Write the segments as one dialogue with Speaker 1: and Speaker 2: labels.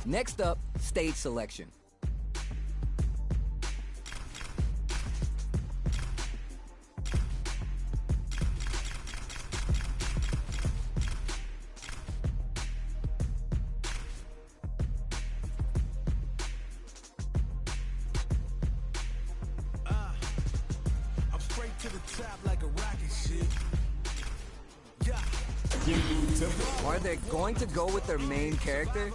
Speaker 1: Next up, stage selection.
Speaker 2: I'm straight to the top like a rocket ship.
Speaker 1: Are they going to go with their main character?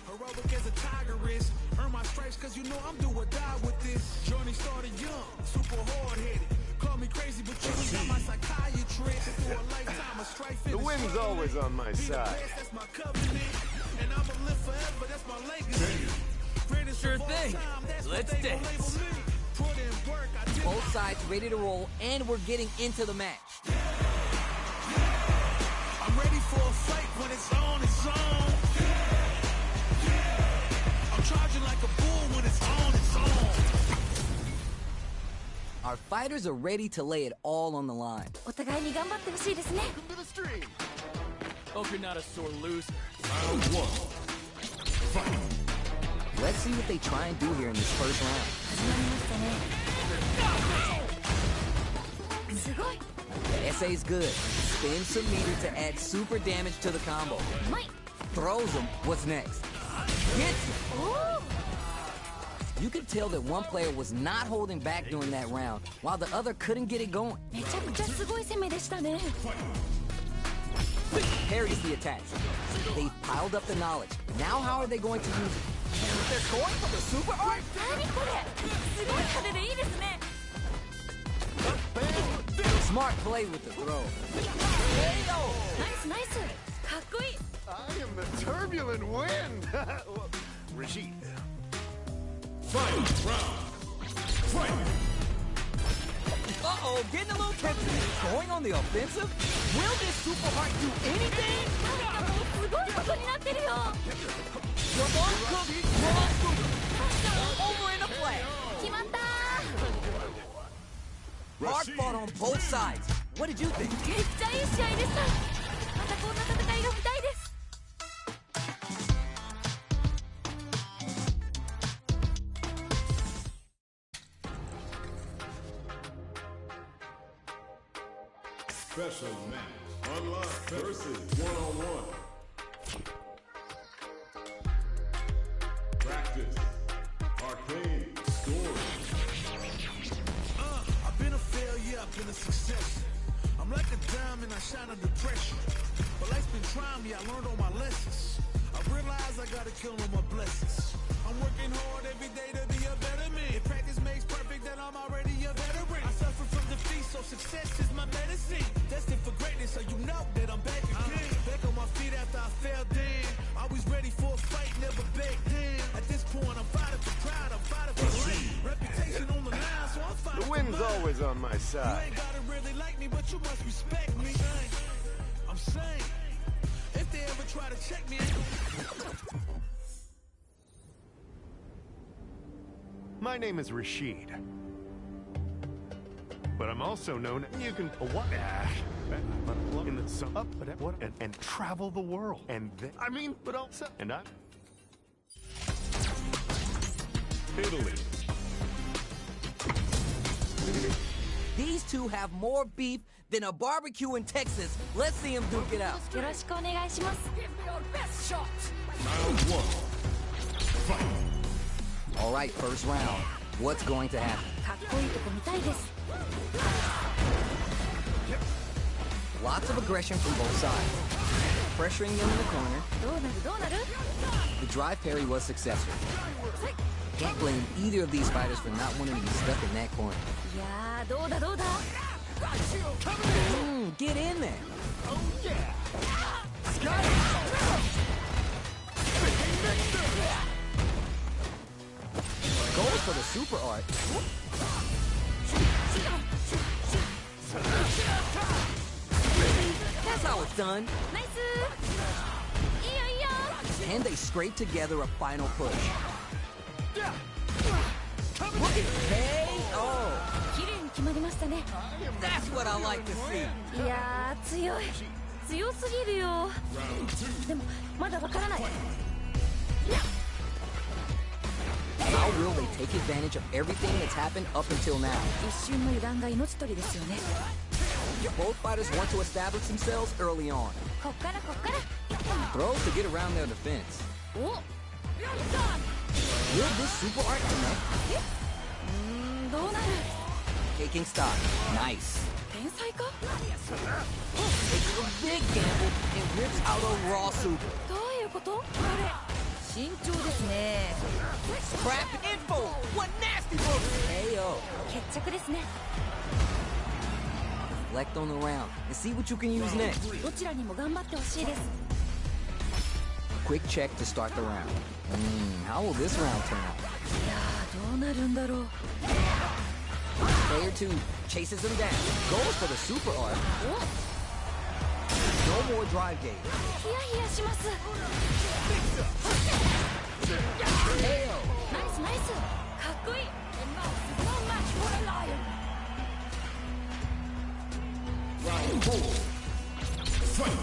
Speaker 2: Heroic as a tiger is. Earn my stripes cause you know I'm do or die with this. Journey started young, super hard-headed. Call me crazy, but you got my psychiatrist. For a lifetime of strife.
Speaker 3: The wind's always on my side.
Speaker 2: That's my covenant. And I'ma live forever, that's my legacy.
Speaker 4: Sure thing. Let's dance.
Speaker 1: Both sides ready to roll, and we're getting into the match.
Speaker 2: I'm ready for a fight when it's on, it's on. I'm charging like a bull when it's on, it's on.
Speaker 1: Our fighters are ready to lay it all on the line.
Speaker 5: お互いに頑張ってほしいですね。
Speaker 3: To the stream.
Speaker 4: Hope you're not a sore loser.
Speaker 3: Round one. Fight.
Speaker 1: Let's see what they try and do here in this first round.
Speaker 5: 始まりましたね。すごい。
Speaker 1: The essay's good. Spins some meter to add super damage to the combo.
Speaker 5: うまい。
Speaker 1: Throws him. What's next? Hits him.
Speaker 5: おお。
Speaker 1: You could tell that one player was not holding back during that round, while the other couldn't get it going.
Speaker 5: めちゃくちゃすごい攻めでしたね。
Speaker 1: Parries the attacks. They've piled up the knowledge. Now how are they going to use it? They're going for the super art?
Speaker 5: 何これ。すごい派手でいいですね。
Speaker 1: Smart play with the throw.
Speaker 5: ナイスナイス。かっこいい。
Speaker 3: I am the turbulent wind. Well, Rashid.
Speaker 2: Fight round. Fight.
Speaker 1: Uh-oh, getting a little tempted. Going on the offensive? Will this super heart do anything?
Speaker 5: なんかもうすごいことになってるよ。
Speaker 1: Ramon Cook, Ramon Cook. Over in a flag.
Speaker 5: 決まったー。
Speaker 1: Hard fought on both sides. What did you think?
Speaker 5: めっちゃいい試合でした。またこんな戦いが見たいです。
Speaker 2: Special match. Online versus one-on-one. Practice. Arcane. Story. I've been a failure, I've been a success. I'm like a diamond, I shine under pressure. But life's been trying me, I learned all my lessons. I realized I gotta kill all my blessings. I'm working hard every day to be a better man. If practice makes perfect, then I'm already a veteran. I suffer from defeat, so success is my medicine. Destined for greatness, so you know that I'm back again. Back on my feet after I fell down. Always ready for a fight, never back down. At this point, I'm fighting for pride, I'm fighting for land. Reputation on the line, so I'm fighting
Speaker 3: The wind's
Speaker 2: for mine.
Speaker 3: always on my
Speaker 2: You
Speaker 3: side.
Speaker 2: ain't gotta really like me, but you must respect me. I'm saying, if they ever try to check me,
Speaker 3: My name is Rashid. But I'm also known. You can what? In the sun up, what? And travel the world. And I mean, but also, and I. Italy.
Speaker 1: These two have more beef than a barbecue in Texas. Let's see them duke it out.
Speaker 5: よろしくお願いします。
Speaker 2: Round one. Fight.
Speaker 1: All right, first round. What's going to happen?
Speaker 5: かっこいいとこ見たいです。
Speaker 1: Lots of aggression from both sides. Pressuring them in the corner.
Speaker 5: どうなるどうなる？
Speaker 1: The drive parry was successful. Can't blame either of these fighters for not wanting to be stuck in that corner.
Speaker 5: いやー、どうだどうだ？
Speaker 1: Get in there. Goes for the super art. That's how it's done.
Speaker 5: ナイスー。いいよいいよ。
Speaker 1: And they scrape together a final push. Look at KO.
Speaker 5: 綺麗に決まりましたね。
Speaker 1: That's what I like to see.
Speaker 5: いやー、強い。強すぎるよ。でもまだわからない。
Speaker 1: How will they take advantage of everything that's happened up until now?
Speaker 5: 一瞬の油断が命取りですよね。
Speaker 1: Both fighters want to establish themselves early on.
Speaker 5: こっからこっから。
Speaker 1: Throws to get around their defense.
Speaker 5: お。
Speaker 1: Will this super art connect?
Speaker 5: どうなる？
Speaker 1: Taking stock. Nice.
Speaker 5: 天才か？
Speaker 1: Takes a big gamble and rips out a raw super.
Speaker 5: どういうこと？これ慎重ですね。
Speaker 1: Scrap info. What nasty moves? KO.
Speaker 5: 決着ですね。
Speaker 1: Reflect on the round and see what you can use next.
Speaker 5: どちらにも頑張ってほしいです。
Speaker 1: Quick check to start the round. How will this round turn out?
Speaker 5: いやー、どうなるんだろう。
Speaker 1: Player 2 chases him down. Goes for the super art.
Speaker 5: お、
Speaker 1: No more drive gauge.
Speaker 5: ヒヤヒヤします。
Speaker 1: KO.
Speaker 5: ナイスナイス。かっこいい。
Speaker 2: Round four. Fight.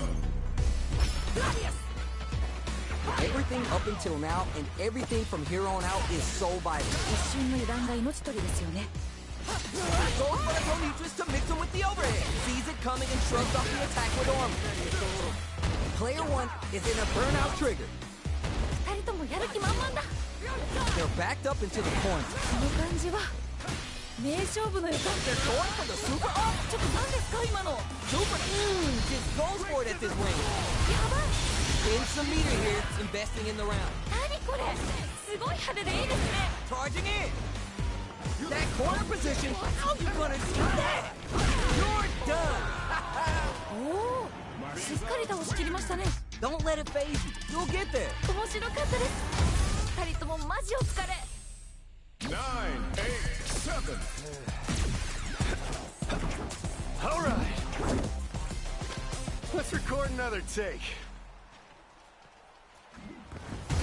Speaker 1: Everything up until now and everything from here on out is so vital.
Speaker 5: 一瞬の油断が命取りですよね。
Speaker 1: Goes for the Prometheus to mix him with the overhead. Sees it coming and shrugs off the attack with armor. Player 1 is in a burnout trigger.
Speaker 5: 二人ともやる気満々だ。
Speaker 1: They're backed up into the corner.
Speaker 5: この感じは名勝負の予感。
Speaker 1: They're going for the super art.
Speaker 5: ちょっと何ですか今の。
Speaker 1: Super just goes for it at this wing.
Speaker 5: やばい。
Speaker 1: In some meter here, investing in the round.
Speaker 5: 何これ。すごい派手でいいですね。
Speaker 1: Charging in. That corner position. How you gonna do that? You're done.
Speaker 5: おお、しっかり倒しきりましたね。
Speaker 1: Don't let it phase you. You'll get there.
Speaker 5: 面白かったです。二人ともマジお疲れ。
Speaker 2: 9, 8, 7.
Speaker 3: All right. Let's record another take.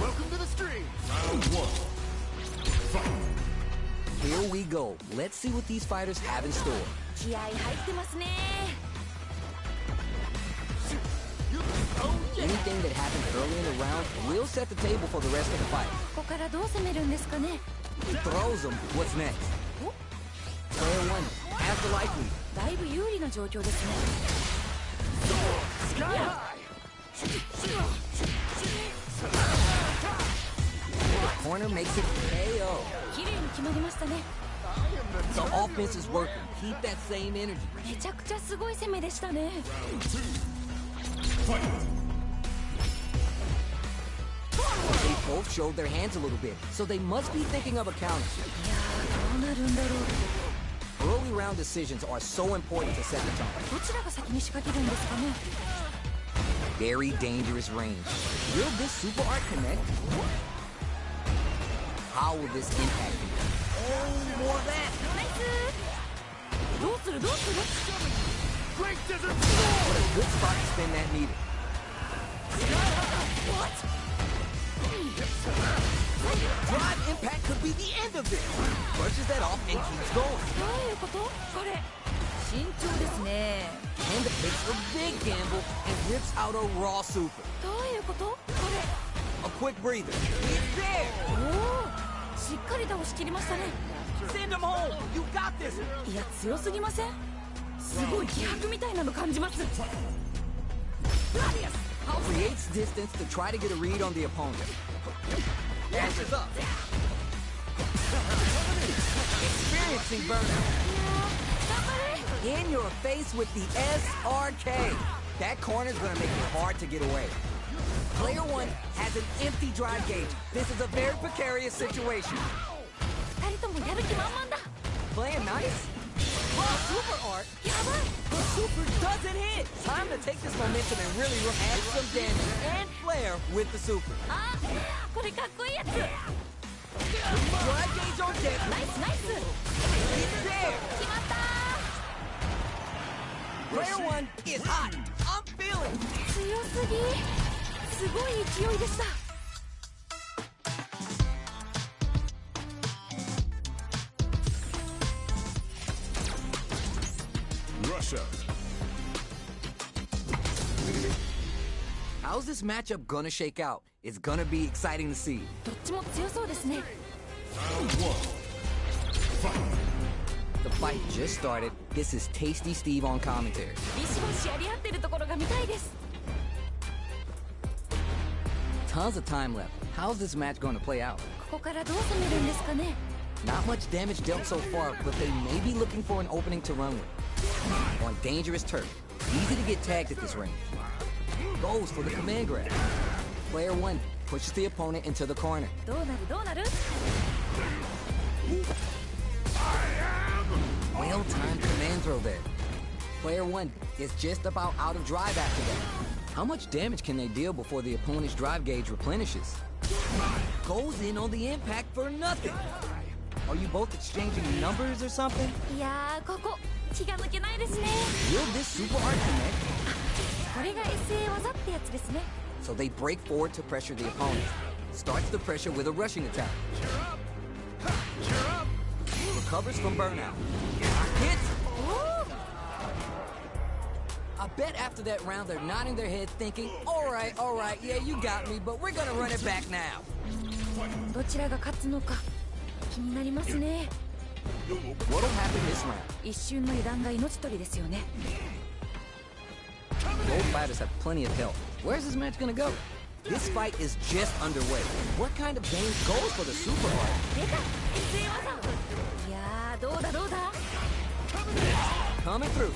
Speaker 3: Welcome to the stream.
Speaker 2: Round one. Fight.
Speaker 1: Here we go. Let's see what these fighters have in store.
Speaker 5: 気合入ってますね。
Speaker 1: Anything that happens early in the round will set the table for the rest of the fight.
Speaker 5: ここからどう攻めるんですかね。
Speaker 1: Throws them. What's next?
Speaker 5: お、
Speaker 1: Player 1 has the life lead.
Speaker 5: だいぶ有利な状況ですね。
Speaker 3: Sky high.
Speaker 1: Corner makes it KO.
Speaker 5: 綺麗に決まりましたね。
Speaker 1: The offense is working. Keep that same energy.
Speaker 5: めちゃくちゃすごい攻めでしたね。
Speaker 2: Fight.
Speaker 1: They both showed their hands a little bit, so they must be thinking of a counter.
Speaker 5: いやー、どうなるんだろう。
Speaker 1: Early round decisions are so important to set the tone.
Speaker 5: どちらが先に仕掛けるんですかね。
Speaker 1: Very dangerous range. Will this super art connect? How will this impact you? Oh, more of that.
Speaker 5: ナイス。どうするどうする。
Speaker 3: Great desert.
Speaker 1: What a good spot to spin that meter. Drive impact could be the end of this. Brushes that off and keeps going.
Speaker 5: どういうこと？これ慎重ですね。
Speaker 1: And takes a big gamble and rips out a raw super.
Speaker 5: どういうこと？これ。
Speaker 1: A quick breather. It's there.
Speaker 5: おお、しっかり倒しきりましたね。
Speaker 1: Send him home. You got this.
Speaker 5: いや強すぎません？すごい気迫みたいなの感じます。
Speaker 1: Creates distance to try to get a read on the opponent. Dashes up. Experiencing burnout. In your face with the SRK. That corner's gonna make it hard to get away. Player one has an empty drive gauge. This is a very precarious situation.
Speaker 5: 二人ともやる気満々だ。
Speaker 1: Playing nice. Well, super art.
Speaker 5: やばい。
Speaker 1: The super doesn't hit. Time to take this momentum and really add some damage and flair with the super.
Speaker 5: あ、これかっこいいやつ。
Speaker 1: Drive gauge on deck.
Speaker 5: ナイスナイス。
Speaker 1: It's there.
Speaker 5: 決まった。
Speaker 1: Player one is hot. I'm feeling.
Speaker 5: 強すぎ。すごい勢いでした。
Speaker 2: Russia.
Speaker 1: How's this matchup gonna shake out? It's gonna be exciting to see.
Speaker 5: どっちも強そうですね。
Speaker 1: The fight just started. This is Tasty Steve on commentary.
Speaker 5: ビシバシやり合ってるところが見たいです。
Speaker 1: Tons of time left. How's this match going to play out?
Speaker 5: ここからどう攻めるんですかね。
Speaker 1: Not much damage dealt so far, but they may be looking for an opening to run with. On dangerous turf. Easy to get tagged at this range. Goes for the command grab. Player one pushes the opponent into the corner.
Speaker 5: どうなるどうなる。
Speaker 1: Well-timed command throw there. Player one is just about out of drive after that. How much damage can they deal before the opponent's drive gauge replenishes? Goes in on the impact for nothing. Are you both exchanging numbers or something?
Speaker 5: いやー、ここ気が抜けないですね。
Speaker 1: Will this super art connect?
Speaker 5: これが SA 技ってやつですね。
Speaker 1: So they break forward to pressure the opponent. Starts the pressure with a rushing attack. Recovers from burnout. Hits. I bet after that round they're nodding their head thinking, all right, yeah, you got me, but we're gonna run it back now.
Speaker 5: どちらが勝つのか気になりますね。
Speaker 1: What'll happen this round?
Speaker 5: 一瞬の油断が命取りですよね。
Speaker 1: Both fighters have plenty of health. Where's this match gonna go? This fight is just underway. What kind of game goes for the super art?
Speaker 5: 出た SA 技。いやー、どうだどうだ。
Speaker 1: Coming through.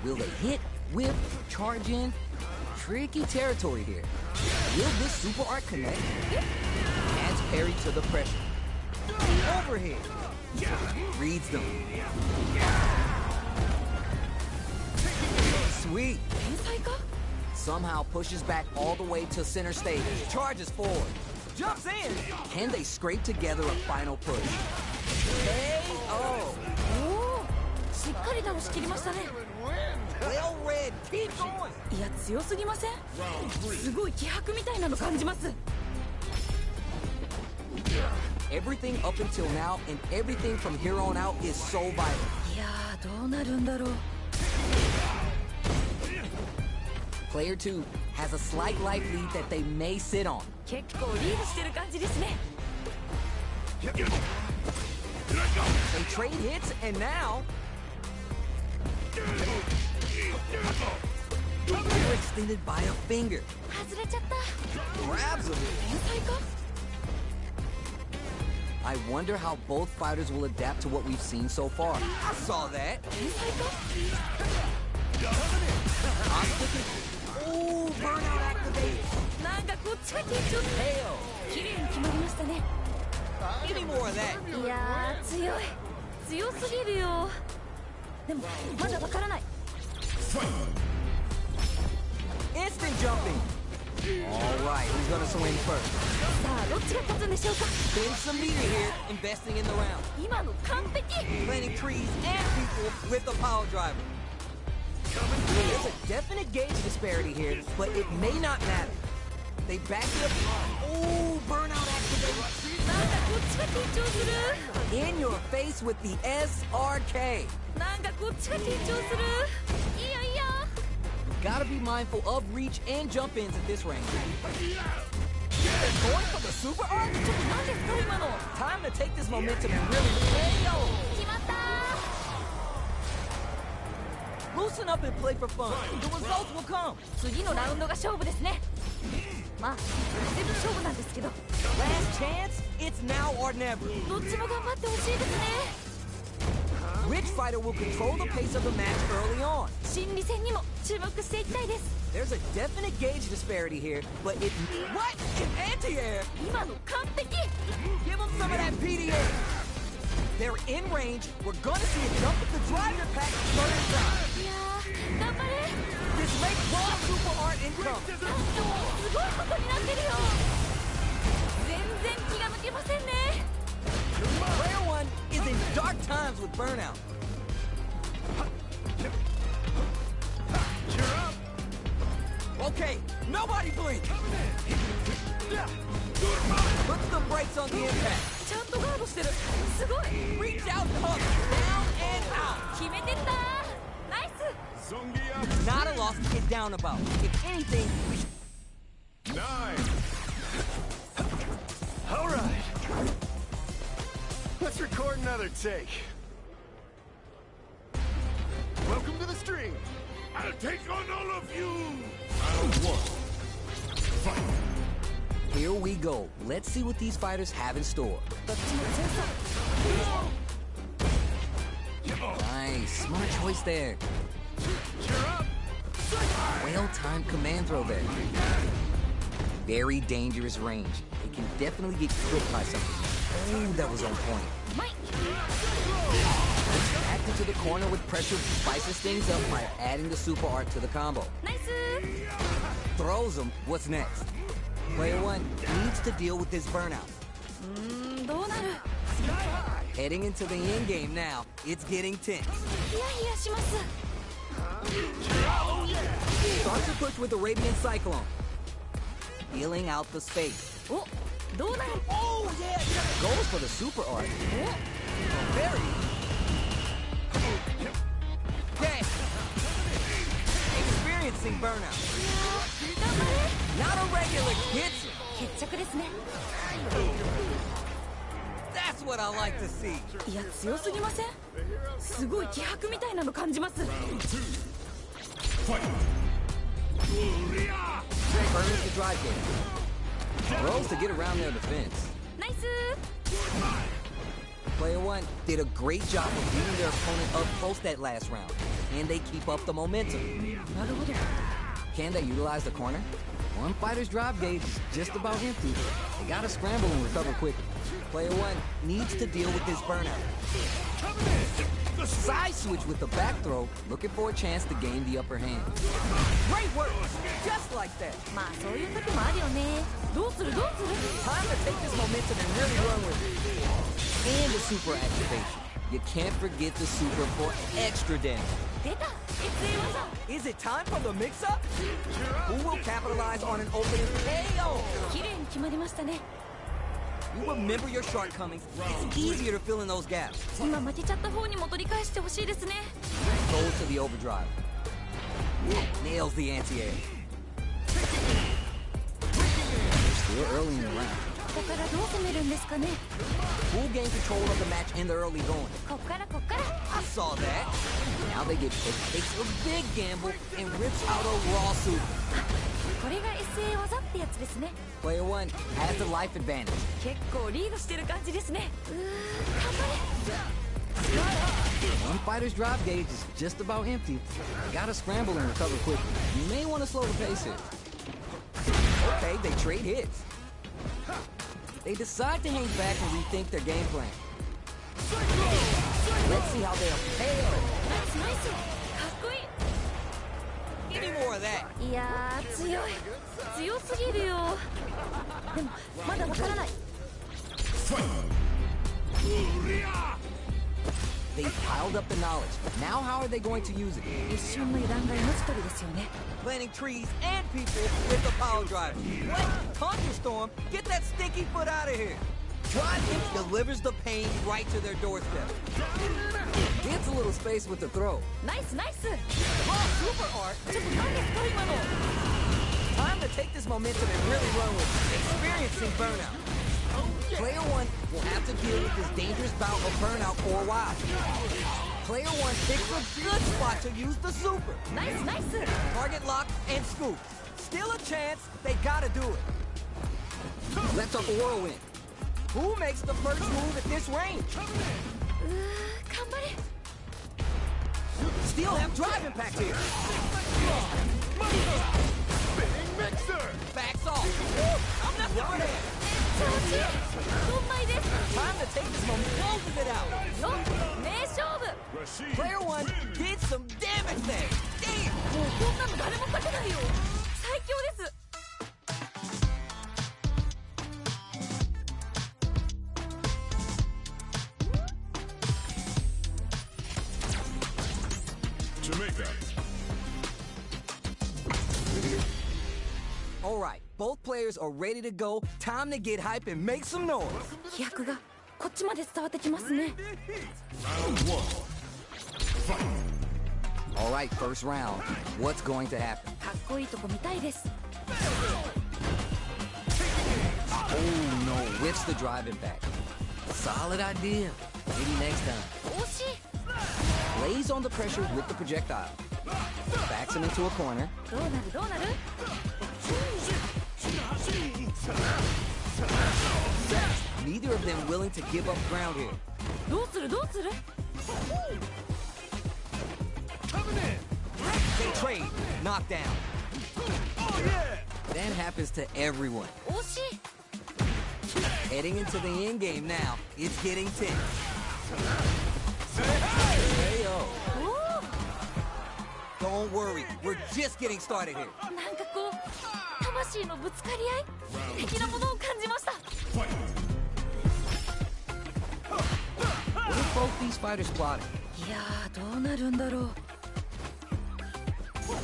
Speaker 1: Will they hit, whip, charge in? Tricky territory here. Will this super art connect? Adds parry to the pressure. Overhead. Reads them. Sweet.
Speaker 5: 天才か。
Speaker 1: Somehow pushes back all the way to center stage. Charges forward. Jumps in. Can they scrape together a final push? KO.
Speaker 5: おお、しっかり倒しきりましたね。
Speaker 1: Well read. Keep going.
Speaker 5: いや強すぎません？すごい気迫みたいなの感じます。
Speaker 1: Everything up until now and everything from here on out is so vital.
Speaker 5: いやー、どうなるんだろう。
Speaker 1: Player 2 has a slight life lead that they may sit on.
Speaker 5: 結構リードしてる感じですね。
Speaker 1: They trade hits and now they're extended by a finger.
Speaker 5: 外れちゃった。
Speaker 1: Grabs him.
Speaker 5: 天才か。
Speaker 1: I wonder how both fighters will adapt to what we've seen so far. I saw that.
Speaker 5: 天才か。
Speaker 1: I'm thinking. Ooh, burnout activated.
Speaker 5: なんかこっちが緊張する。
Speaker 1: KO.
Speaker 5: 綺麗に決まりましたね。
Speaker 1: Give me more of that.
Speaker 5: いやー、強い。強すぎるよ。でもまだわからない。
Speaker 1: Instant jumping. All right, who's gonna swing first?
Speaker 5: さあ、どっちが勝つんでしょうか。
Speaker 1: Spend some meter here, investing in the round.
Speaker 5: 今の完璧。
Speaker 1: Planting trees and people with the power driver. There's a definite gauge disparity here, but it may not matter. They back it up. Ooh, burnout activated.
Speaker 5: なんかこっちが緊張する。
Speaker 1: In your face with the SRK.
Speaker 5: なんかこっちが緊張する。いいよいいよ。
Speaker 1: Gotta be mindful of reach and jump ins at this range. They're going for the super art?
Speaker 5: ちょっと何ですか今の。
Speaker 1: Time to take this momentum and really KO!
Speaker 5: 決まったー。
Speaker 1: Loosen up and play for fun. The results will come.
Speaker 5: 次のラウンドが勝負ですね。まあ全部勝負なんですけど、
Speaker 1: Last chance? It's now or never.
Speaker 5: どっちも頑張ってほしいですね。
Speaker 1: Which fighter will control the pace of the match early on?
Speaker 5: 心理戦にも注目していきたいです。
Speaker 1: There's a definite gauge disparity here, but it... What? An anti-air?
Speaker 5: 今の完璧。
Speaker 1: Give them some of that PDA. They're in range. We're gonna see a jump with the driver pack first time.
Speaker 5: いやー頑張れ。
Speaker 1: This makes raw super art income.
Speaker 5: すごいことになってるよ。全然気が抜けませんね。
Speaker 1: Player 1 is in dark times with burnout. Okay, nobody blink. Put the brakes on the impact.
Speaker 5: ちゃんとガードしてる。すごい。
Speaker 1: Reach out, hook, down and out.
Speaker 5: 決めてったー。ナイス。
Speaker 1: Not a loss to get down about. If anything, we should...
Speaker 3: Nine. All right. Let's record another take. Welcome to the stream.
Speaker 2: I'll take on all of you!
Speaker 1: Here we go. Let's see what these fighters have in store.
Speaker 5: どっちも強そう。
Speaker 1: Nice, smart choice there. Well-timed command throw there. Very dangerous range. It can definitely get clipped by something. Ooh, that was on point.
Speaker 5: うまい。
Speaker 1: Back into the corner with pressure spices things up by adding the super art to the combo.
Speaker 5: ナイスー。
Speaker 1: Throws him. What's next? Player 1 needs to deal with this burnout.
Speaker 5: どうなる。
Speaker 1: Heading into the end game now. It's getting tense.
Speaker 5: ヒヤヒヤします。
Speaker 1: Starts to push with Arabian Cyclone. Feeling out the space.
Speaker 5: お、どうなる。
Speaker 1: Oh, yeah! Goes for the super art. Very. Dang. Experiencing burnout.
Speaker 5: 頑張れ。
Speaker 1: Not a regular gets him.
Speaker 5: 決着ですね。
Speaker 1: That's what I like to see.
Speaker 5: いや強すぎません。すごい気迫みたいなの感じます。
Speaker 1: Burns the drive game. Throws to get around their defense.
Speaker 5: ナイスー。
Speaker 1: Player 1 did a great job of beating their opponent up close that last round. And they keep up the momentum.
Speaker 5: なるほど。
Speaker 1: Can they utilize the corner? One fighter's drive gauge is just about empty. They gotta scramble and recover quickly. Player 1 needs to deal with this burnout. Side switch with the back throw, looking for a chance to gain the upper hand. Great work! Just like that.
Speaker 5: まあそういう時もあるよね。どうするどうする。
Speaker 1: Time to take this momentum and really run with it. And the super activation. You can't forget the super for extra damage.
Speaker 5: 出た。SA 技。
Speaker 1: Is it time for the mix-up? Who will capitalize on an opening KO?
Speaker 5: 綺麗に決まりましたね。
Speaker 1: You remember your shortcomings. It's easier to fill in those gaps.
Speaker 5: 今負けちゃった方にも取り返してほしいですね。
Speaker 1: Goes to the overdrive. Nails the anti-air. Still early in the round.
Speaker 5: ここからどう攻めるんですかね。
Speaker 1: Who gained control of the match in the early going?
Speaker 5: こっからこっから。
Speaker 1: I saw that. Now they get picked, takes a big gamble, and rips out a raw super.
Speaker 5: これが SA 技ってやつですね。
Speaker 1: Player 1 has the life advantage.
Speaker 5: 結構リードしてる感じですね。頑張れ。
Speaker 1: One fighter's drive gauge is just about empty. They gotta scramble and recover quickly. You may want to slow the pace here. Okay, they trade hits. They decide to hang back and rethink their game plan. Let's see how they'll pay off.
Speaker 5: ナイスナイス。かっこいい。
Speaker 1: Give me more of that.
Speaker 5: いやー強い。強すぎるよ。でもまだわからない。
Speaker 1: They piled up the knowledge. Now how are they going to use it?
Speaker 5: 一瞬の油断が命取りですよね。
Speaker 1: Planting trees and people with the power driver. What? Thunderstorm? Get that stinky foot out of here. Drive him delivers the pain right to their doorstep. Gets a little space with the throw.
Speaker 5: ナイスナイス。
Speaker 1: Oh, super art.
Speaker 5: ちょっと何ですか今の。
Speaker 1: Time to take this momentum and really run with it. Experiencing burnout. Player 1 will have to deal with this dangerous bout of burnout for a while. Player 1 picks a good spot to use the super.
Speaker 5: ナイスナイス
Speaker 1: Target lock and scoop. Still a chance, they gotta do it. Let's up whirlwind. Who makes the first move at this range?
Speaker 5: 頑張れ
Speaker 1: Still have drive impact here.
Speaker 3: Spinning mixer!
Speaker 1: Backs off. I'm not doing it.
Speaker 5: 調子どんまいです
Speaker 1: Time to take this moment. Closes it out.
Speaker 5: よ名勝負
Speaker 1: Player 1 did some damage there. Damn.
Speaker 5: もうこんなの誰も勝てないよ最強です
Speaker 2: Jamaica.
Speaker 1: All right, both players are ready to go. Time to get hype and make some noise.
Speaker 5: 飛躍がこっちまで伝わってきますね
Speaker 2: Round one.
Speaker 1: All right, first round. What's going to happen?
Speaker 5: かっこいいとこ見たいです
Speaker 1: Oh no, whips the drive impact. Solid idea. Maybe next time.
Speaker 5: 惜しい
Speaker 1: Lays on the pressure with the projectile. Backs him into a corner.
Speaker 5: どうなるどうなる
Speaker 1: Neither of them willing to give up ground here.
Speaker 5: どうするどうする
Speaker 1: They trade. Knockdown. That happens to everyone.
Speaker 5: 惜しい
Speaker 1: Heading into the end game now. It's getting tense. Hey-o.
Speaker 5: お
Speaker 1: Don't worry. We're just getting started here.
Speaker 5: おなんかこう魂のぶつかり合い的なものを感じました
Speaker 1: What are both these fighters plotting?
Speaker 5: いやーどうなるんだろう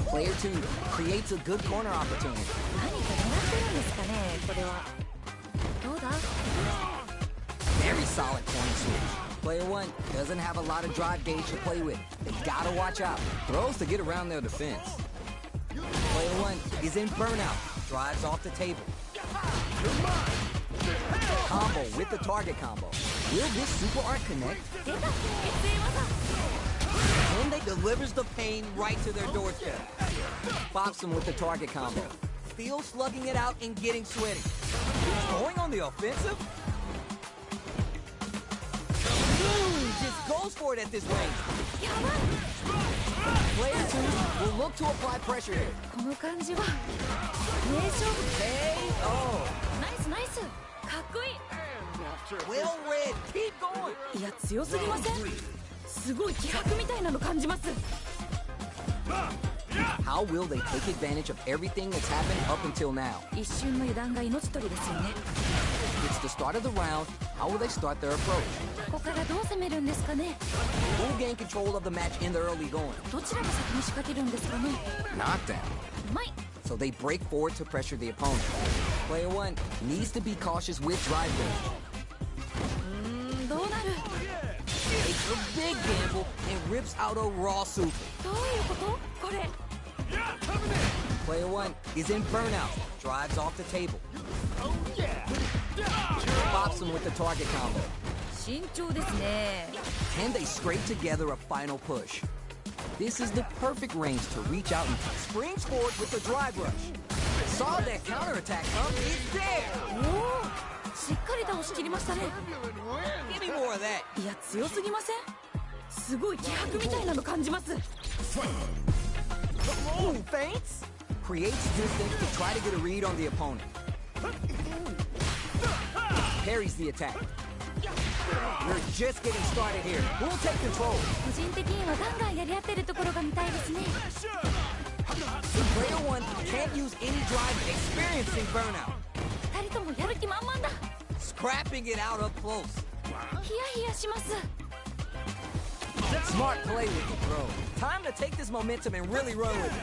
Speaker 1: Player 2 creates a good corner opportunity.
Speaker 5: 何か狙ってるんですかねこれはどうだ
Speaker 1: Very solid corner switch. Player 1 doesn't have a lot of drive gauge to play with. They gotta watch out. Throws to get around their defense. Player 1 is in burnout. Drives off the table. Combo with the target combo. Will this super art connect?
Speaker 5: 出た SA 技
Speaker 1: And they delivers the pain right to their doorstep. Bops them with the target combo. Still slugging it out and getting sweaty. Going on the offensive? Just goes for it at this range.
Speaker 5: やばい
Speaker 1: Player 2 will look to apply pressure here.
Speaker 5: この感じは名勝負
Speaker 1: KO.
Speaker 5: ナイスナイスかっこいい
Speaker 1: Well read. Keep going.
Speaker 5: いや強すぎませんすごい気迫みたいなの感じます
Speaker 1: How will they take advantage of everything that's happened up until now?
Speaker 5: 一瞬の油断が命取りですよね
Speaker 1: It's the start of the round. How will they start their approach?
Speaker 5: ここからどう攻めるんですかね
Speaker 1: Who will gain control of the match in the early going?
Speaker 5: どちらが先に仕掛けるんですかね
Speaker 1: Knockdown.
Speaker 5: うまい
Speaker 1: So they break forward to pressure the opponent. Player 1 needs to be cautious with drive gauge.
Speaker 5: どうなる
Speaker 1: Takes a big gamble and rips out a raw super.
Speaker 5: どういうことこれ
Speaker 1: Player 1 is in burnout. Drives off the table. Bops him with the target combo.
Speaker 5: 慎重ですね
Speaker 1: Can they scrape together a final push? This is the perfect range to reach out and springs forward with the drive rush. Saw that counterattack come. It's there.
Speaker 5: おおしっかり倒しきりましたね
Speaker 1: Give me more of that.
Speaker 5: いや強すぎませんすごい気迫みたいなの感じます
Speaker 1: Ooh, feints. Creates distance to try to get a read on the opponent. Parries the attack. We're just getting started here. Who will take control?
Speaker 5: 個人的にはガンガンやり合ってるところが見たいですね
Speaker 1: Player 1 can't use any drive, experiencing burnout.
Speaker 5: 二人ともやる気満々だ
Speaker 1: Scrapping it out up close.
Speaker 5: ヒヤヒヤします
Speaker 1: Smart play with the throw. Time to take this momentum and really run with it.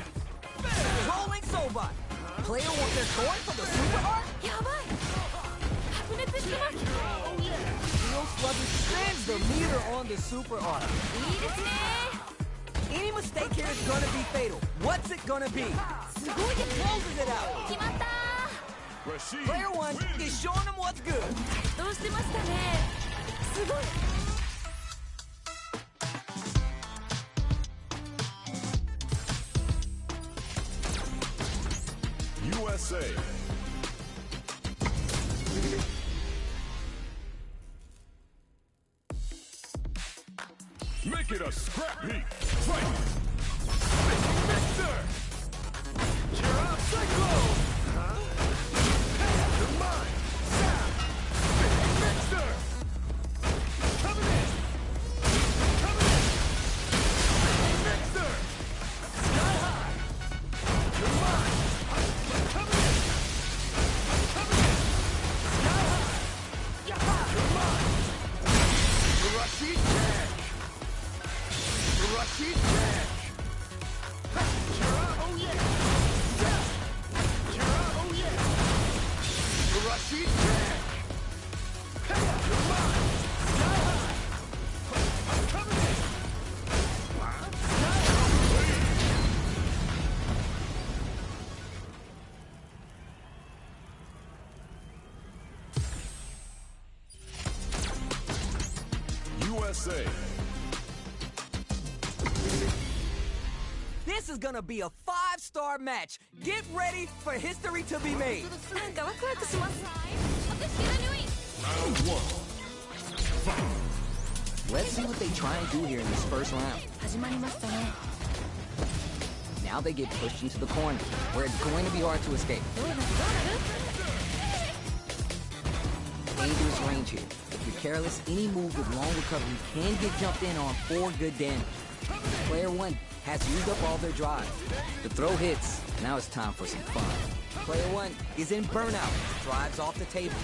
Speaker 1: Rolling Sobot. Player 1, they're going for the super art?
Speaker 5: やばい白熱してます
Speaker 1: Steel Slugger spins the meter on the super art.
Speaker 5: いいですね
Speaker 1: Any mistake here is gonna be fatal. What's it gonna be?
Speaker 5: すごいですね
Speaker 1: Closes it out.
Speaker 5: 決まった
Speaker 1: Player one is showing them what's good.
Speaker 5: どうしてましたねすごい
Speaker 2: USA. Make it a scrap heap. Fight! Mixer! You're up, Cyclone! Huh? You're mine! Zap! Mixer! Coming in! Coming in! Mixer! Sky high! You're mine! Coming in! Coming in! Sky high! You're mine! Rushy Jack! Rushy Jack! You're up, oh yeah! Yeah! You're up, oh yeah! Rushy Jack! Hey, you're mine! Sky high! I'm coming in! Sky high! USA!
Speaker 1: This is gonna be a 5-star match. Get ready for history to be made.
Speaker 5: なんかワクワクします私が入院
Speaker 1: Let's see what they try and do here in this first round.
Speaker 5: 始まりましたね
Speaker 1: Now they get pushed into the corner, where it's going to be hard to escape.
Speaker 5: どうなる
Speaker 1: Dangerous range here. If you're careless, any move with long recovery can get jumped in on for good damage. Player one has used up all their drive. The throw hits. Now it's time for some fun. Player one is in burnout. Drives off the table.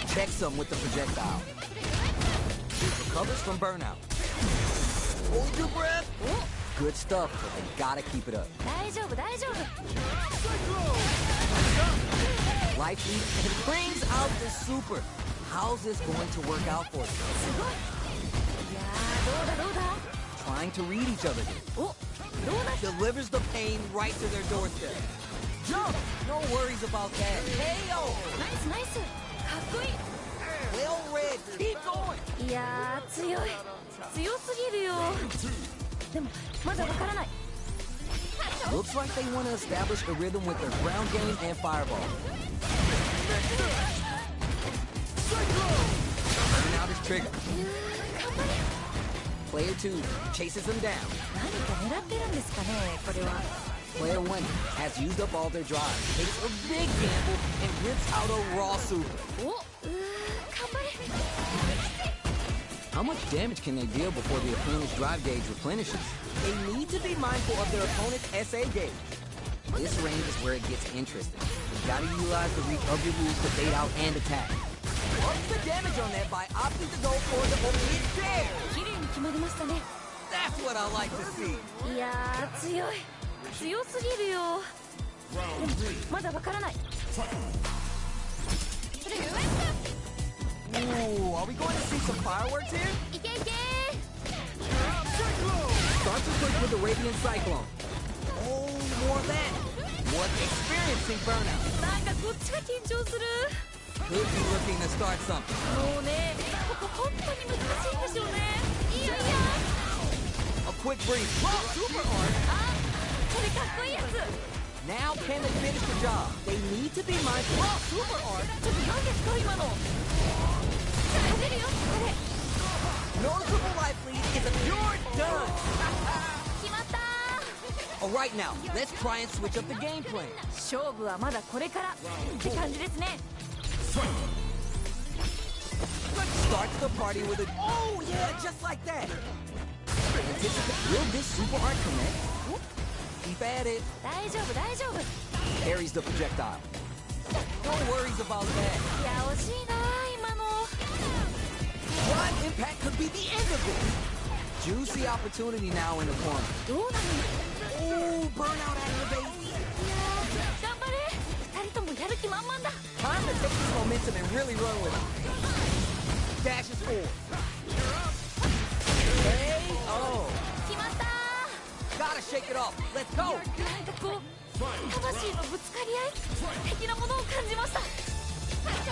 Speaker 1: Checks them with the projectile. Recovers from burnout. Hold your breath. Good stuff, but they gotta keep it up.
Speaker 5: 大丈夫大丈夫
Speaker 1: Life lead and brings out the super. How's this going to work out for them?
Speaker 5: すごいいやーどうだどうだ
Speaker 1: Trying to read each other here.
Speaker 5: おどうなっ
Speaker 1: Delivers the pain right to their doorstep. Jump! No worries about that. KO!
Speaker 5: ナイスナイスかっこい
Speaker 1: Well read. Keep going.
Speaker 5: いいやー強い強すぎるよでもまだわからない
Speaker 1: Looks like they want to establish a rhythm with their ground game and fireball. Turning out his trigger.
Speaker 5: 頑張れ
Speaker 1: Player 2 chases him down.
Speaker 5: 何か狙ってるんですかねこれは
Speaker 1: Player 1 has used up all their drive, takes a big gamble, and rips out a raw super.
Speaker 5: お頑張れ
Speaker 1: How much damage can they deal before the opponent's drive gauge replenishes? They need to be mindful of their opponent's SA gauge. This range is where it gets interesting. You gotta utilize the reach of your moves to bait out and attack. Up the damage on that by opting to go for the oblique dare.
Speaker 5: 綺麗に決まりましたね
Speaker 1: That's what I like to see.
Speaker 5: いやー強い強すぎるよでもまだわからない
Speaker 1: Ooh, are we going to see some fireworks here?
Speaker 5: いけいけ
Speaker 1: Starts to push with the Radiant Cyclone. Oh, more of that. What's experiencing burnout?
Speaker 5: なんかこっちが緊張する
Speaker 1: Could be looking to start something.
Speaker 5: もうねここ本当に難しいんですよねいやいや
Speaker 1: A quick breathe. Whoa, super art.
Speaker 5: あこれかっこいいやつ
Speaker 1: Now can they finish the job? They need to be mindful. Whoa, super art.
Speaker 5: ちょっと何ですか今の出るよこれ
Speaker 1: Noticeable life lead is a pure done.
Speaker 5: 決まった
Speaker 1: Alright now, let's try and switch up the game plan.
Speaker 5: 勝負はまだこれからって感じですね
Speaker 1: Let's start the party with a... Oh, yeah, just like that. Will this super art connect? Keep at it.
Speaker 5: 大丈夫大丈夫
Speaker 1: Carries the projectile. No worries about that.
Speaker 5: いや惜しいな今の
Speaker 1: One impact could be the end of it. Juicy opportunity now in the corner.
Speaker 5: どうなる
Speaker 1: Ooh, burnout activate.
Speaker 5: いやー頑張れ二人ともやる気満々だ
Speaker 1: Time to take this momentum and really run with it. Dashes forward. KO.
Speaker 5: 決まった
Speaker 1: shake it off. Let's go.
Speaker 5: なんかこう魂のぶつかり合い的なものを感じました。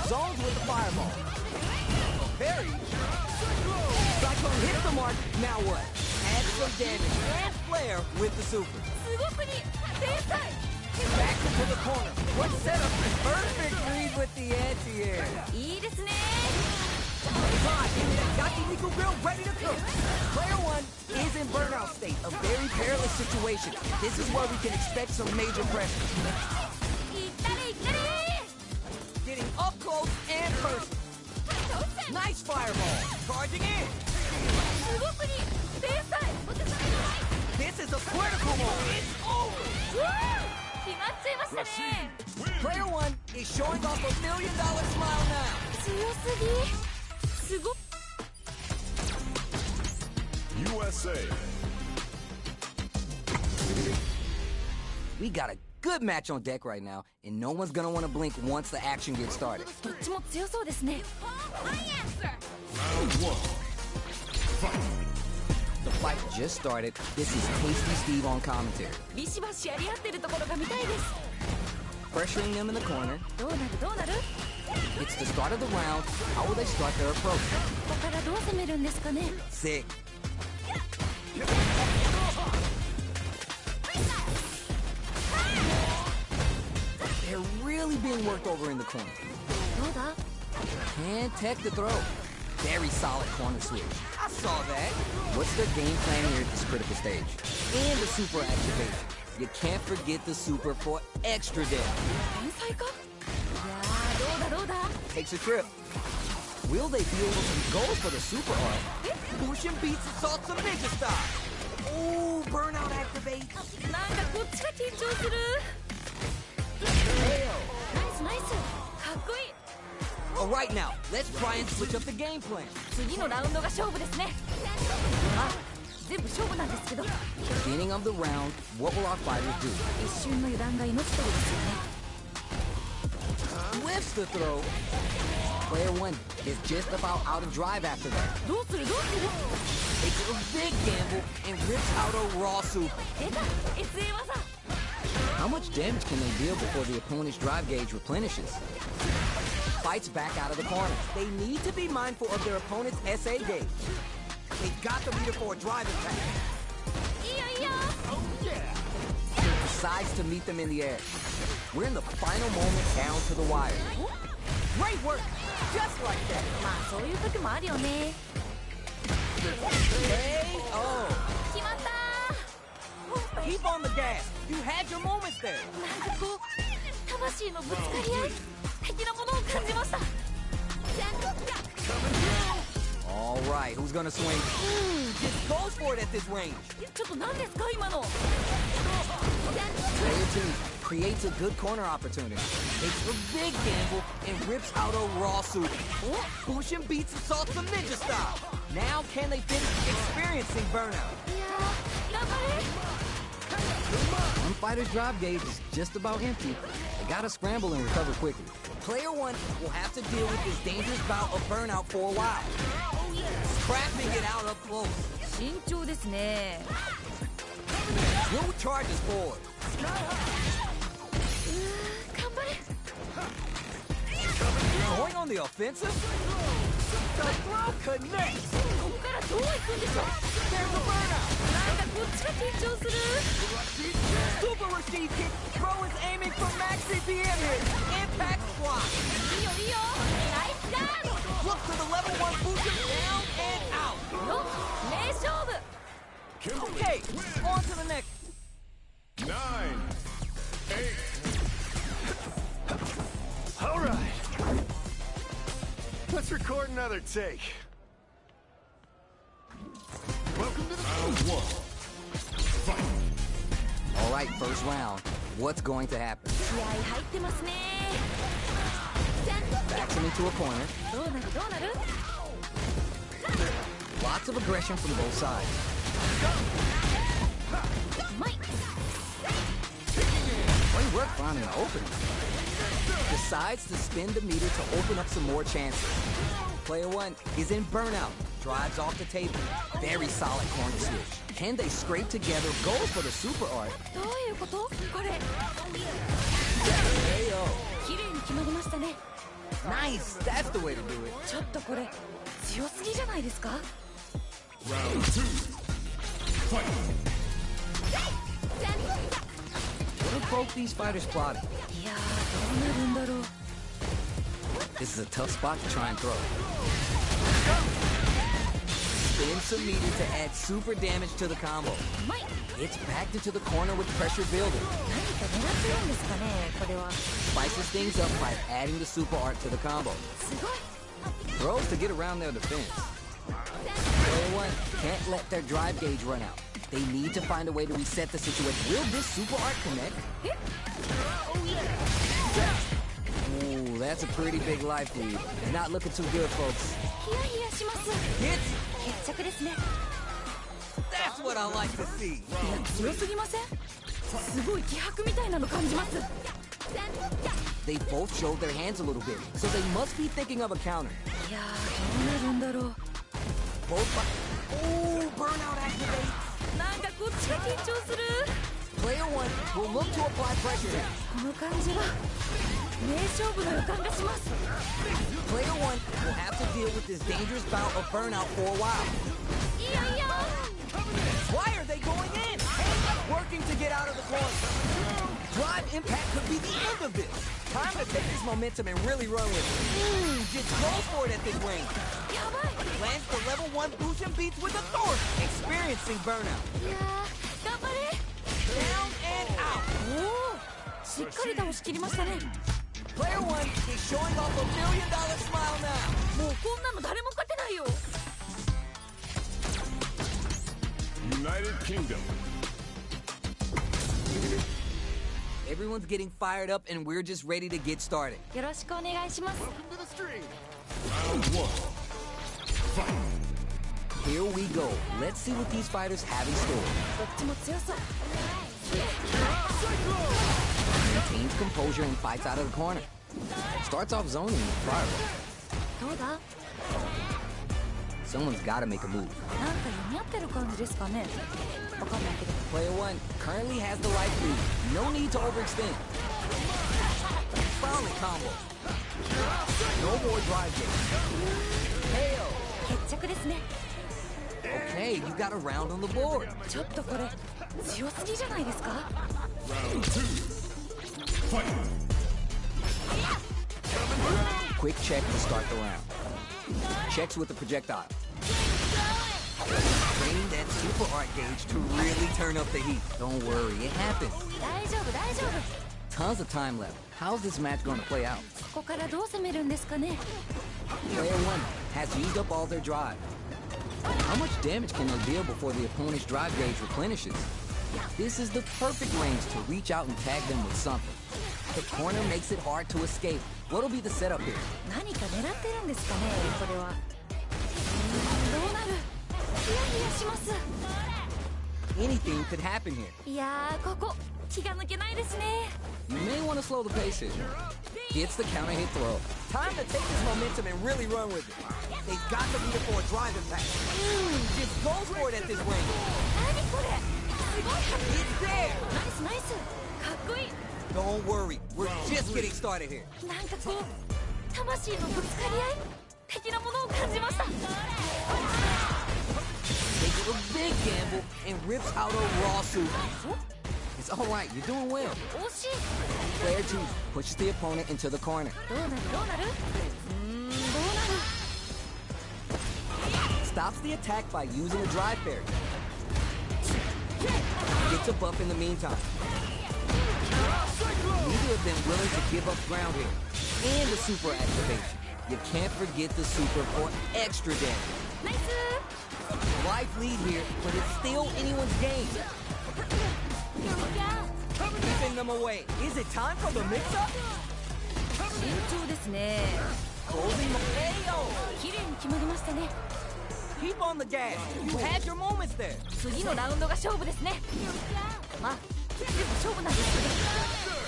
Speaker 1: Zones with the fireball. Parry. Cyclone hits the mark. Now what? Add some damage and flare with the super.
Speaker 5: すごくに天才。
Speaker 1: Back into the corner. What setup? Perfect read with the anti-air.
Speaker 5: いいですね。
Speaker 1: Come got the Nico Grill ready to cook. Player one is in burnout state, a very perilous situation. This is where we can expect some major pressure.
Speaker 5: いったれいったれ。
Speaker 1: Getting up close and personal. Nice fireball. Charging in.
Speaker 5: すごくに天才。
Speaker 1: This is a critical moment. It's over.
Speaker 5: 決まっちゃいましたね。
Speaker 1: Player one is showing off $1 million smile now.
Speaker 5: 強すぎ。すごっ。
Speaker 2: USA.
Speaker 1: We got a good match on deck right now, and no one's gonna want to blink once the action gets started.
Speaker 5: どっちも強そうですね。
Speaker 2: Round one.
Speaker 1: The fight just started. This is Tasty Steve on commentary.
Speaker 5: ビシバシやり合ってるところが見たいです。
Speaker 1: Pressuring them in the corner.
Speaker 5: どうなるどうなる。
Speaker 1: It's the start of the round. How will they start their approach?
Speaker 5: ここからどう攻めるんですかね。
Speaker 1: Sick. They're really being worked over in the corner.
Speaker 5: どうだ。
Speaker 1: Can tech the throw. Very solid corner switch. I saw that. What's their game plan here at this critical stage? And the super activation. You can't forget the super for extra damage.
Speaker 5: 天才か。いやーどうだどうだ。
Speaker 1: Takes a trip. Will they be able to go for the super art? Bushin beats assaults of ninja style. Ooh, burnout activate.
Speaker 5: なんかこっちが緊張する。 ナイスナイス。かっこいい。
Speaker 1: Alright now, let's try and switch up the game plan.
Speaker 5: 次のラウンドが勝負ですね。あ、全部勝負なんですけど。
Speaker 1: Beginning of the round, what will our fighters do?
Speaker 5: 一瞬の油断が命取りですよね。
Speaker 1: Whiffs the throw. Player one is just about out of drive after that.
Speaker 5: どうするどうする。
Speaker 1: Takes a big gamble and rips out a raw super.
Speaker 5: 出た SA 技。
Speaker 1: How much damage can they deal before the opponent's drive gauge replenishes? Fights back out of the corner. They need to be mindful of their opponent's SA gauge. They've got the meter for a drive attack.
Speaker 5: いいよいいよ。
Speaker 1: Decides to meet them in the air. We're in the final moment down to the wire. Great work! Just like that.
Speaker 5: まあそういう時もあるよね。
Speaker 1: KO.
Speaker 5: 決まった
Speaker 1: Keep on the gas. You had your moments there.
Speaker 5: ー。なんかこう魂のぶつかり合い的なものを感じました。
Speaker 1: All right, who's gonna swing? Just goes for it at this range.
Speaker 5: ちょっと何ですか今の。
Speaker 1: Player two creates a good corner opportunity. Takes a big gamble and rips out a raw super. Bushin beats assaults of ninja style. Now can they finish experiencing burnout?
Speaker 5: いやー頑張れ。
Speaker 1: One fighter's drive gauge is just about empty. They gotta scramble and recover quickly. Player one will have to deal with this dangerous bout of burnout for a while. Scrapping it out up close.
Speaker 5: 慎重ですね。
Speaker 1: No charges forward.
Speaker 5: 頑張れ。
Speaker 1: Going on the offensive? The throw connects.
Speaker 5: ここからどう行くんでしょう。
Speaker 1: There's a burnout.
Speaker 5: なんかこっちが緊張する。
Speaker 1: Super Rashid kick. Throw is aiming for max CPM here. Impact squat.
Speaker 5: いいよいいよ。ナイスガード。
Speaker 1: Look for the level one booster down and out.
Speaker 5: よっ名勝負。
Speaker 1: Okay, on to the next.
Speaker 2: 9, 8.
Speaker 3: All right. Let's record another take.
Speaker 2: Welcome to the round one. Fight.
Speaker 1: All right, first round. What's going to happen?
Speaker 5: 気合入ってますね。
Speaker 1: Backs him into a corner.
Speaker 5: どうなるどうなる。
Speaker 1: Lots of aggression from both sides.
Speaker 5: うまい。
Speaker 1: Great work finding the opening. Decides to spin the meter to open up some more chances. Player one is in burnout. drives off the table. Very solid corner switch. Can they scrape together goals for the super art?
Speaker 5: どういうこと？これ
Speaker 1: Heyo.
Speaker 5: 綺麗に決まりましたね。
Speaker 1: Nice. That's the way to do it.
Speaker 5: ちょっとこれ強すぎじゃないですか？
Speaker 1: What are both these fighters plotting?
Speaker 5: いやー、どうなるんだろう。
Speaker 1: This is a tough spot to try and throw. Spin some meter to add super damage to the combo.
Speaker 5: うまい。
Speaker 1: It's backed into the corner with pressure building.
Speaker 5: 何か狙ってるんですかね、これは。
Speaker 1: Spices things up by adding the super art to the combo.
Speaker 5: すごい。
Speaker 1: Throws to get around their defense. Player one can't let their drive gauge run out. They need to find a way to reset the situation. Will this super art connect? Ooh, that's a pretty big life lead. It's not looking too good, folks.
Speaker 5: ヒヤヒヤします。
Speaker 1: Hits!
Speaker 5: 決着ですね。
Speaker 1: That's what I like to see.
Speaker 5: いや、強すぎません？すごい気迫みたいなの感じます。
Speaker 1: They both showed their hands a little bit, so they must be thinking of a counter.
Speaker 5: いやー、どうなるんだろう。
Speaker 1: Both Ooh, burnout activate.
Speaker 5: なんかこっちが緊張する。
Speaker 1: Player one will look to apply pressure here.
Speaker 5: この感じは名勝負の予感がします。
Speaker 1: Player one will have to deal with this dangerous bout of burnout for a while.
Speaker 5: いやいや。
Speaker 1: Why are they going in? Working to get out of the corner. Drive impact could be the end of this. Time to take this momentum and really run with it. Just go for it at this range.
Speaker 5: やばい。
Speaker 1: Lands the level 1 boost and beats with authority. Experiencing burnout.
Speaker 5: いやー、頑張れ。
Speaker 1: Down and out.
Speaker 5: おお、しっかり倒しきりましたね。
Speaker 1: Player one is showing off $1 million smile now.
Speaker 5: もうこんなの誰も勝てないよ。
Speaker 3: United Kingdom.
Speaker 1: Everyone's getting fired up and we're just ready to get started.
Speaker 5: よろしくお願いします。
Speaker 3: Welcome to the stream. Round one. Fight.
Speaker 1: Here we go. Let's see what these fighters have in store.
Speaker 5: どっちも強そう。
Speaker 1: Maintains composure and fights out of the corner. Starts off zoning with fireball.
Speaker 5: どうだ？
Speaker 1: Someone's gotta make a move.
Speaker 5: なんか読み合ってる感じですかね。わかんないけど。
Speaker 1: Player one currently has the life lead. No need to overextend. Solid combo. No more drive gauge. Heyo.
Speaker 5: 決着ですね。
Speaker 1: Okay, you got a round on the board.
Speaker 5: ちょっとこれ強すぎじゃないですか？
Speaker 3: Round two. Fight.
Speaker 1: Quick check to start the round. Checks with the projectile. Training that super art gauge to really turn up the heat. Don't worry, it happens.
Speaker 5: 大丈夫大丈夫。
Speaker 1: Tons of time left. How's this match going to play out?
Speaker 5: ここからどう攻めるんですかね。
Speaker 1: Player one has used up all their drive. How much damage can they deal before the opponent's drive gauge replenishes? This is the perfect range to reach out and tag them with something. The corner makes it hard to escape. What'll be the setup here?
Speaker 5: 何か狙ってるんですかね、これは。どうなる？ヒヤヒヤします。
Speaker 1: Anything could happen here.
Speaker 5: いやー、ここ気が抜けないですね。
Speaker 1: You may want to slow the pace here. Gets the counter hit throw. Time to take this momentum and really run with it. They've got the leader for a drive impact. Just goes for it at this range.
Speaker 5: 何これ？すごい。
Speaker 1: It's there.
Speaker 5: ナイスナイス。かっこいい。
Speaker 1: Don't worry, we're just getting started here.
Speaker 5: なんかこう魂のぶつかり合い的なものを感じました。
Speaker 1: Takes a big gamble and rips out a raw super. It's all right, you're doing well.
Speaker 5: 惜しい。
Speaker 1: Player two pushes the opponent into the corner.
Speaker 5: どうなるどうなる？どうなる？
Speaker 1: Stops the attack by using a drive parry. Gets a buff in the meantime. Neither of them willing to give up ground here. And the super activation. You can't forget the super for extra damage.
Speaker 5: ナイス。
Speaker 1: Life lead here, but it's still anyone's game. Keeping them away. Is it time for the mix-up?
Speaker 5: 慎重ですね。
Speaker 1: Closing the Ayo!
Speaker 5: 綺麗に決まりましたね。
Speaker 1: Keep on the gas. You had your moments there.
Speaker 5: 次のラウンドが勝負ですね。まあ次でも勝負なんですけど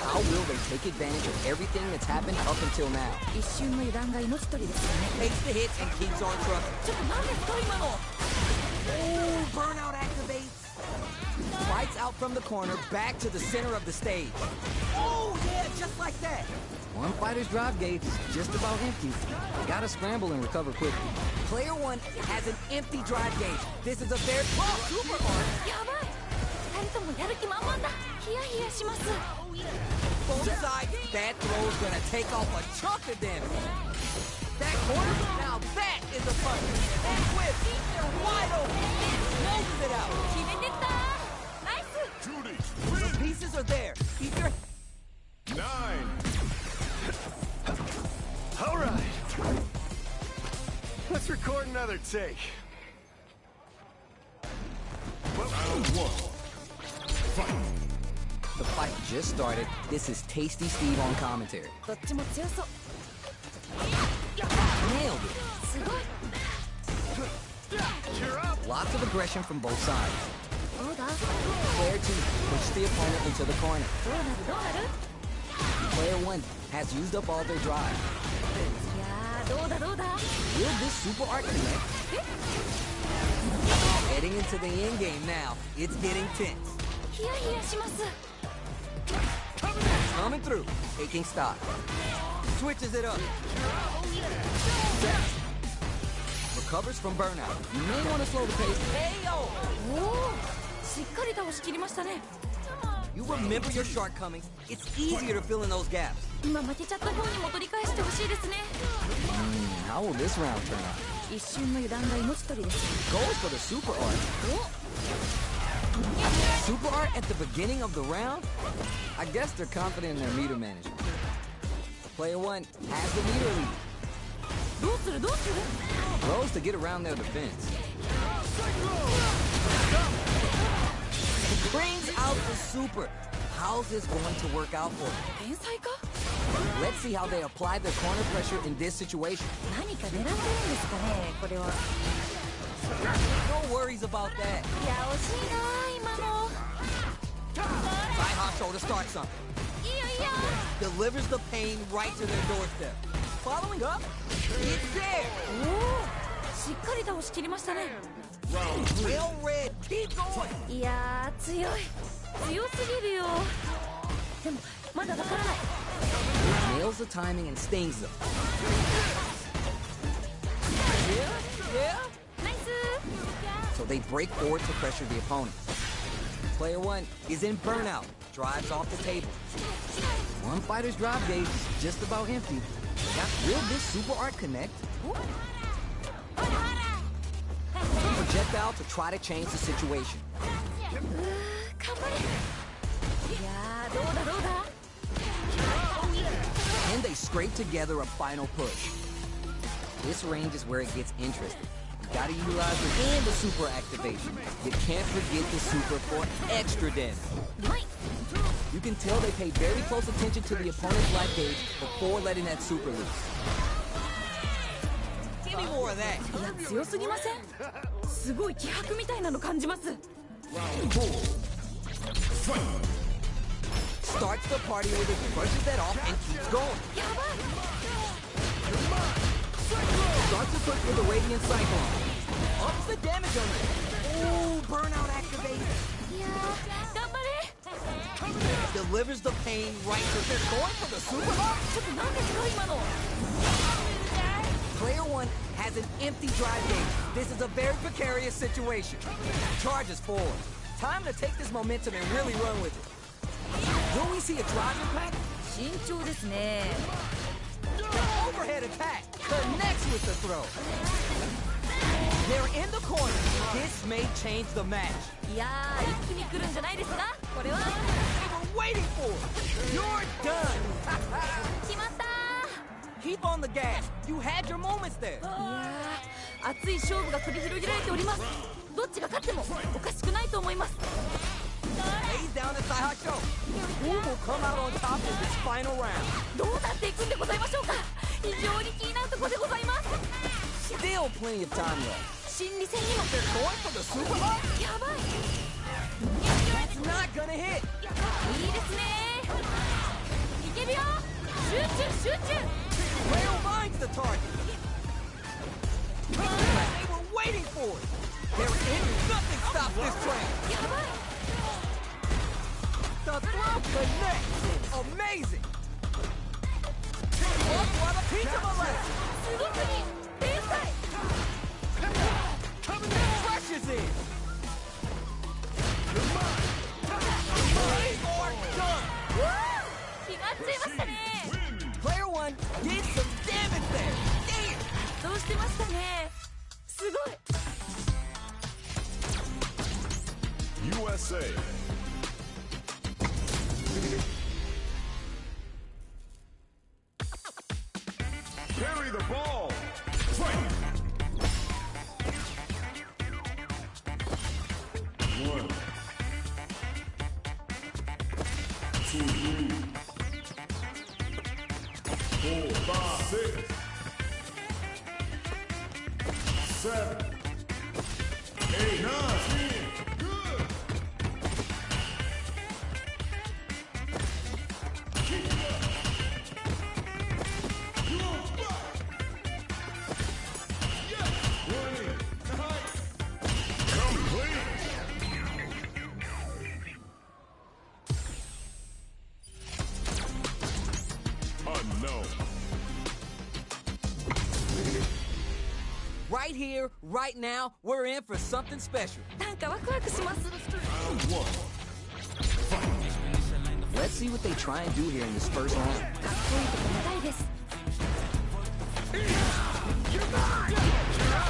Speaker 1: How will they take advantage of everything that's happened up until now?
Speaker 5: 一瞬の油断が命取りですよね
Speaker 1: Takes the hit and keeps on trucking.
Speaker 5: ちょっと何ですか今の
Speaker 1: Oh, burnout activates. Fights out from the corner, back to the center of the stage. Oh, yeah, just like that. One fighter's drive gauge is just about empty. Gotta scramble and recover quickly. Player one has an empty drive gauge. This is a very super hard.
Speaker 5: やばい2人ともやる気満々だヒヤヒヤします
Speaker 1: Both sides, that throw's gonna take off a chunk of damage. That corner, now that is a punch. And whip, wide open, closes it out.
Speaker 5: 決めてったナイス
Speaker 1: The pieces are there. Keep your
Speaker 3: 9. All right. Let's record another take.
Speaker 1: The fight just started. This is Tasty Steve on commentary.
Speaker 5: どっちも強そう
Speaker 1: Nailed it.
Speaker 5: すごい
Speaker 1: Lots of aggression from both sides.
Speaker 5: どうだ
Speaker 1: Player 2 pushed the opponent into the corner.
Speaker 5: どうなるどうなる
Speaker 1: Player 1 has used up all their drive.
Speaker 5: いやーどうだどうだ
Speaker 1: Will this super art connect? Heading into the end game now. It's getting tense.
Speaker 5: ヒヤヒヤします
Speaker 1: Coming through. Taking stock. Switches it up. Recovers from burnout. You may want to slow the pace. Hey-o!
Speaker 5: おおしっかり倒しきりましたね
Speaker 1: You remember your shortcomings. It's easier to fill in those gaps.
Speaker 5: 今負けちゃった方にも取り返してほしいですね
Speaker 1: How will this round turn out?
Speaker 5: 一瞬の油断が命取りです
Speaker 1: Goes for the super art. Super art at the beginning of the round? I guess they're confident in their meter management. Player 1 has the meter lead.
Speaker 5: どうするどうする
Speaker 1: Throws to get around their defense. Brings out the super. How's this going to work out for them?
Speaker 5: 天才か
Speaker 1: Let's see how they apply their corner pressure in this situation.
Speaker 5: 何か狙ってるんですかねこれは
Speaker 1: No worries about that.
Speaker 5: いや惜しいな今の
Speaker 1: Side hop to start something.
Speaker 5: いいよいいよ
Speaker 1: Delivers the pain right to their doorstep. Following up, it's there.
Speaker 5: おおしっかり倒しきりましたね
Speaker 1: Well read. Keep going.
Speaker 5: いやー強い強すぎるよでもまだわからない
Speaker 1: Nails the timing and stings them. Yeah?
Speaker 5: ナイス
Speaker 1: So they break forward to pressure the opponent. Player 1 is in burnout. Drives off the table. One fighter's drive gauge is just about empty. Will this super art connect? Projectile to try to change the situation.
Speaker 5: 頑張れいやーどうだどうだ
Speaker 1: And they scrape together a final push. This range is where it gets interesting. You gotta utilize it and the super activation. You can't forget the super for extra damage.
Speaker 5: うまい
Speaker 1: You can tell they pay very close attention to the opponent's life gauge before letting that super loose. Give me more of that.
Speaker 5: いや強すぎませんすごい気迫みたいなの感じます
Speaker 1: Starts the party with it, brushes that off, and keeps going.
Speaker 5: やばい
Speaker 1: Starts the push with a radiant cyclone. Ups the damage on it. Ooh, burnout activated.
Speaker 5: いやー頑張れ
Speaker 1: Delivers the pain right to their going for the super hard.
Speaker 5: ちょっと何ですか今の
Speaker 1: Player 1 has an empty drive gauge. This is a very precarious situation. Charges forward. Time to take this momentum and really run with it. Will we see a drive impact?
Speaker 5: 慎重ですね
Speaker 1: Overhead attack. Connects with the throw. They're in the corner. This may change the match.
Speaker 5: いやー一気に来るんじゃないですかこれは
Speaker 1: They were waiting for it. You're done.
Speaker 5: 決まった
Speaker 1: Keep on the gas. You had your moments there.
Speaker 5: いやー熱い勝負が繰り広げられておりますどっちが勝ってもおかしくないと思います
Speaker 1: Lays down the Saiha Show. Who will come out on top in this final round?
Speaker 5: どうなっていくんでございましょうか非常に気になるところでございます
Speaker 1: Still plenty of time left.
Speaker 5: 心理戦にも
Speaker 1: They're going for the super hard.
Speaker 5: やばい
Speaker 1: That's not gonna hit. off this train!
Speaker 5: やばい
Speaker 1: The throw connects! Amazing! Oh, what a piece of a lesson!
Speaker 5: すごすぎ天才
Speaker 1: Crushes it! Play or done!
Speaker 5: 決まっちゃいましたね
Speaker 1: Player one did some damage there! Damn!
Speaker 5: どうしてましたねすごい
Speaker 6: USA. Carry the ball. Fight. 1, 2, 3, 4, 5, 6, 7, 8, 9, 10. Good. Keep it up. You on spot. Yeah. Running. Nice. Complete. Unknown.
Speaker 1: Right here, right now, we're in for something special.
Speaker 5: なんかワクワクします
Speaker 6: Round 1.
Speaker 1: Let's see what they try and do here in this first round.
Speaker 5: かっこいいとこ長いです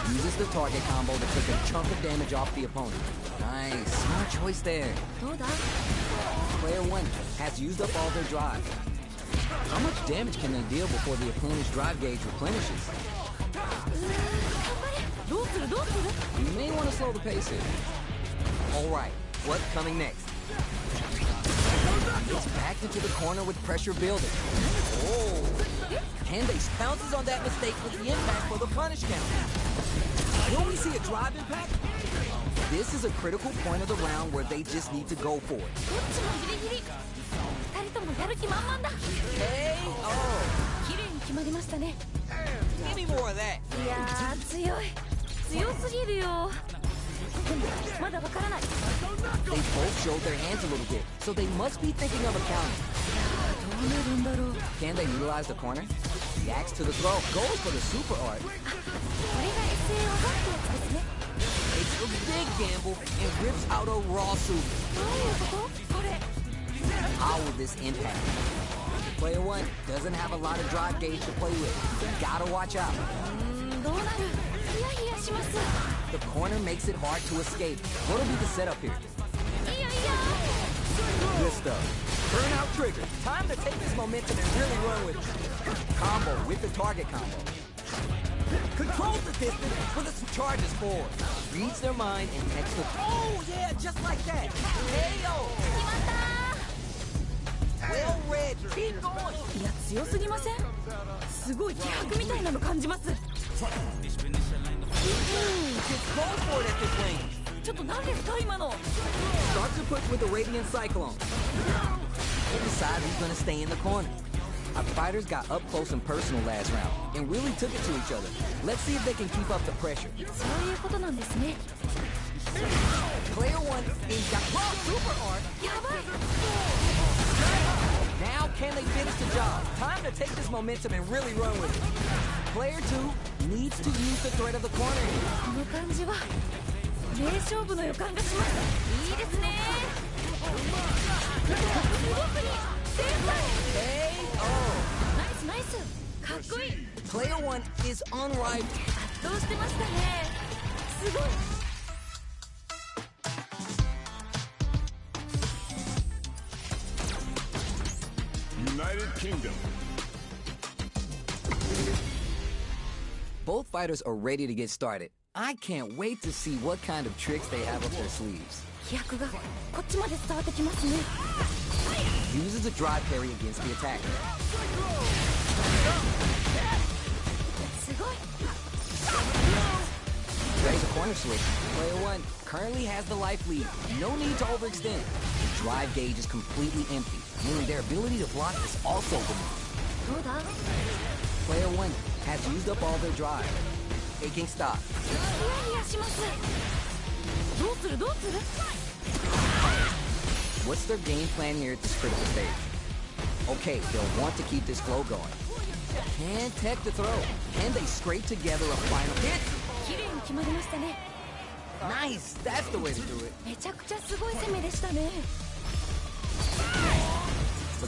Speaker 1: Uses the target combo to take a chunk of damage off the opponent. Nice, smart choice there.
Speaker 5: どうだ
Speaker 1: Player one has used up all their drive. How much damage can they deal before the opponent's drive gauge replenishes?
Speaker 5: 頑張れどうするどうする
Speaker 1: You may want to slow the pace here. Alright, what's coming next? It's backed into the corner with pressure building. Oh! Candace pounces on that mistake with the impact for the punish count. Will we see a drive impact? This is a critical point of the round where they just need to go for it.
Speaker 5: どっちもギリギリ二人ともやる気満々だ
Speaker 1: KO!
Speaker 5: 綺麗に決まりましたね
Speaker 1: Give me more of that.
Speaker 5: いやー強い強すぎるよでもまだわからない
Speaker 1: They both showed their hands a little bit, so they must be thinking of a counter.
Speaker 5: どうなるんだろう
Speaker 1: Can they utilize the corner? Reacts to the throw, goes for the super art.
Speaker 5: これが SA 技ってやつですね
Speaker 1: Takes a big gamble and rips out a raw super.
Speaker 5: どういうことこれ
Speaker 1: How will this impact? Player one doesn't have a lot of drive gauge to play with. You gotta watch out.
Speaker 5: どうなるヒヤヒヤします
Speaker 1: The corner makes it hard to escape. What'll be the setup here?
Speaker 5: いやいや
Speaker 1: Good stuff. Burnout trigger. Time to take this momentum and really run with it. Combo with the target combo. Controls the distance with its charges forward. Reads their mind and connects the... Oh, yeah, just like that. KO.
Speaker 5: 決まった
Speaker 1: Well read. Keep going.
Speaker 5: いや強すぎませんすごい気迫みたいなの感じます
Speaker 1: Just go for it at this range.
Speaker 5: ちょっと何ですか今の
Speaker 1: Starts to push with the Radiant Cyclone. He decides he's gonna stay in the corner. Our fighters got up close and personal last round and really took it to each other. Let's see if they can keep up the pressure.
Speaker 5: そういうことなんですね
Speaker 1: Player one is got super art.
Speaker 5: やばい
Speaker 1: Now can they finish the job? Time to take this momentum and really run with it. Player two needs to use the threat of the corner here.
Speaker 5: この感じは名勝負の予感がしますいいですね動くに天才
Speaker 1: KO.
Speaker 5: ナイスナイスかっこいい
Speaker 1: Player one is unrivaled.
Speaker 5: 圧倒してましたねすごい
Speaker 6: United Kingdom.
Speaker 1: Both fighters are ready to get started. I can't wait to see what kind of tricks they have up their sleeves.
Speaker 5: 飛躍がこっちまで伝わってきますね
Speaker 1: Uses a drive parry against the attacker.
Speaker 5: すごい
Speaker 1: Tries a corner switch. Player one currently has the life lead. No need to overextend. The drive gauge is completely empty, meaning their ability to block is also diminished.
Speaker 5: どうだ
Speaker 1: Player one has used up all their drive. Taking stock.
Speaker 5: ヒヤヒヤしますどうすするどうする
Speaker 1: What's their game plan here at this critical stage? Okay, they'll want to keep this flow going. Can tech the throw. Can they scrape together a final hit?
Speaker 5: 綺麗に決まりましたね
Speaker 1: Nice! That's the way to do it.
Speaker 5: めちゃくちゃすごい攻めでしたね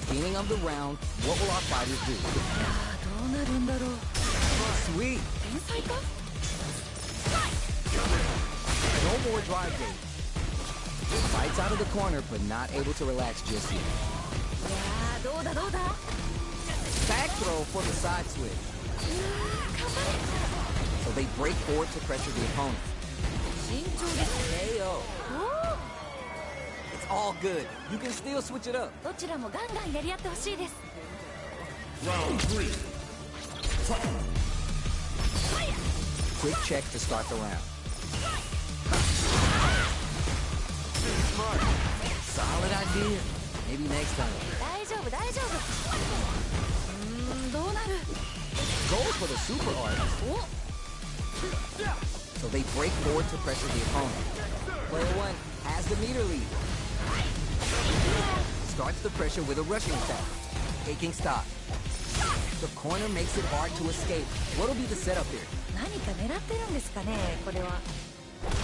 Speaker 1: Beginning of the round, what will our fighters do?
Speaker 5: どうなるんだろう
Speaker 1: Sweet!
Speaker 5: 天才か
Speaker 1: No more drive gauge. Fights out of the corner, but not able to relax just yet.
Speaker 5: いやーどうだどうだ
Speaker 1: Back throw for the side switch.
Speaker 5: 頑張れ
Speaker 1: So they break forward to pressure the opponent.
Speaker 5: 慎重です
Speaker 1: KO.
Speaker 5: お
Speaker 1: It's all good. You can still switch it up.
Speaker 5: おどちらもガンガンやり合ってほしいです
Speaker 6: Round 3.
Speaker 1: Quick check to start the round. Solid idea. Maybe next time.
Speaker 5: 大丈夫大丈夫どうなる
Speaker 1: Goes for the super art.
Speaker 5: お
Speaker 1: So they break forward to pressure the opponent. Player one has the meter lead. Starts the pressure with a rushing attack. Taking stock. The corner makes it hard to escape. What'll be the setup here?
Speaker 5: 何か狙ってるんですかねこれは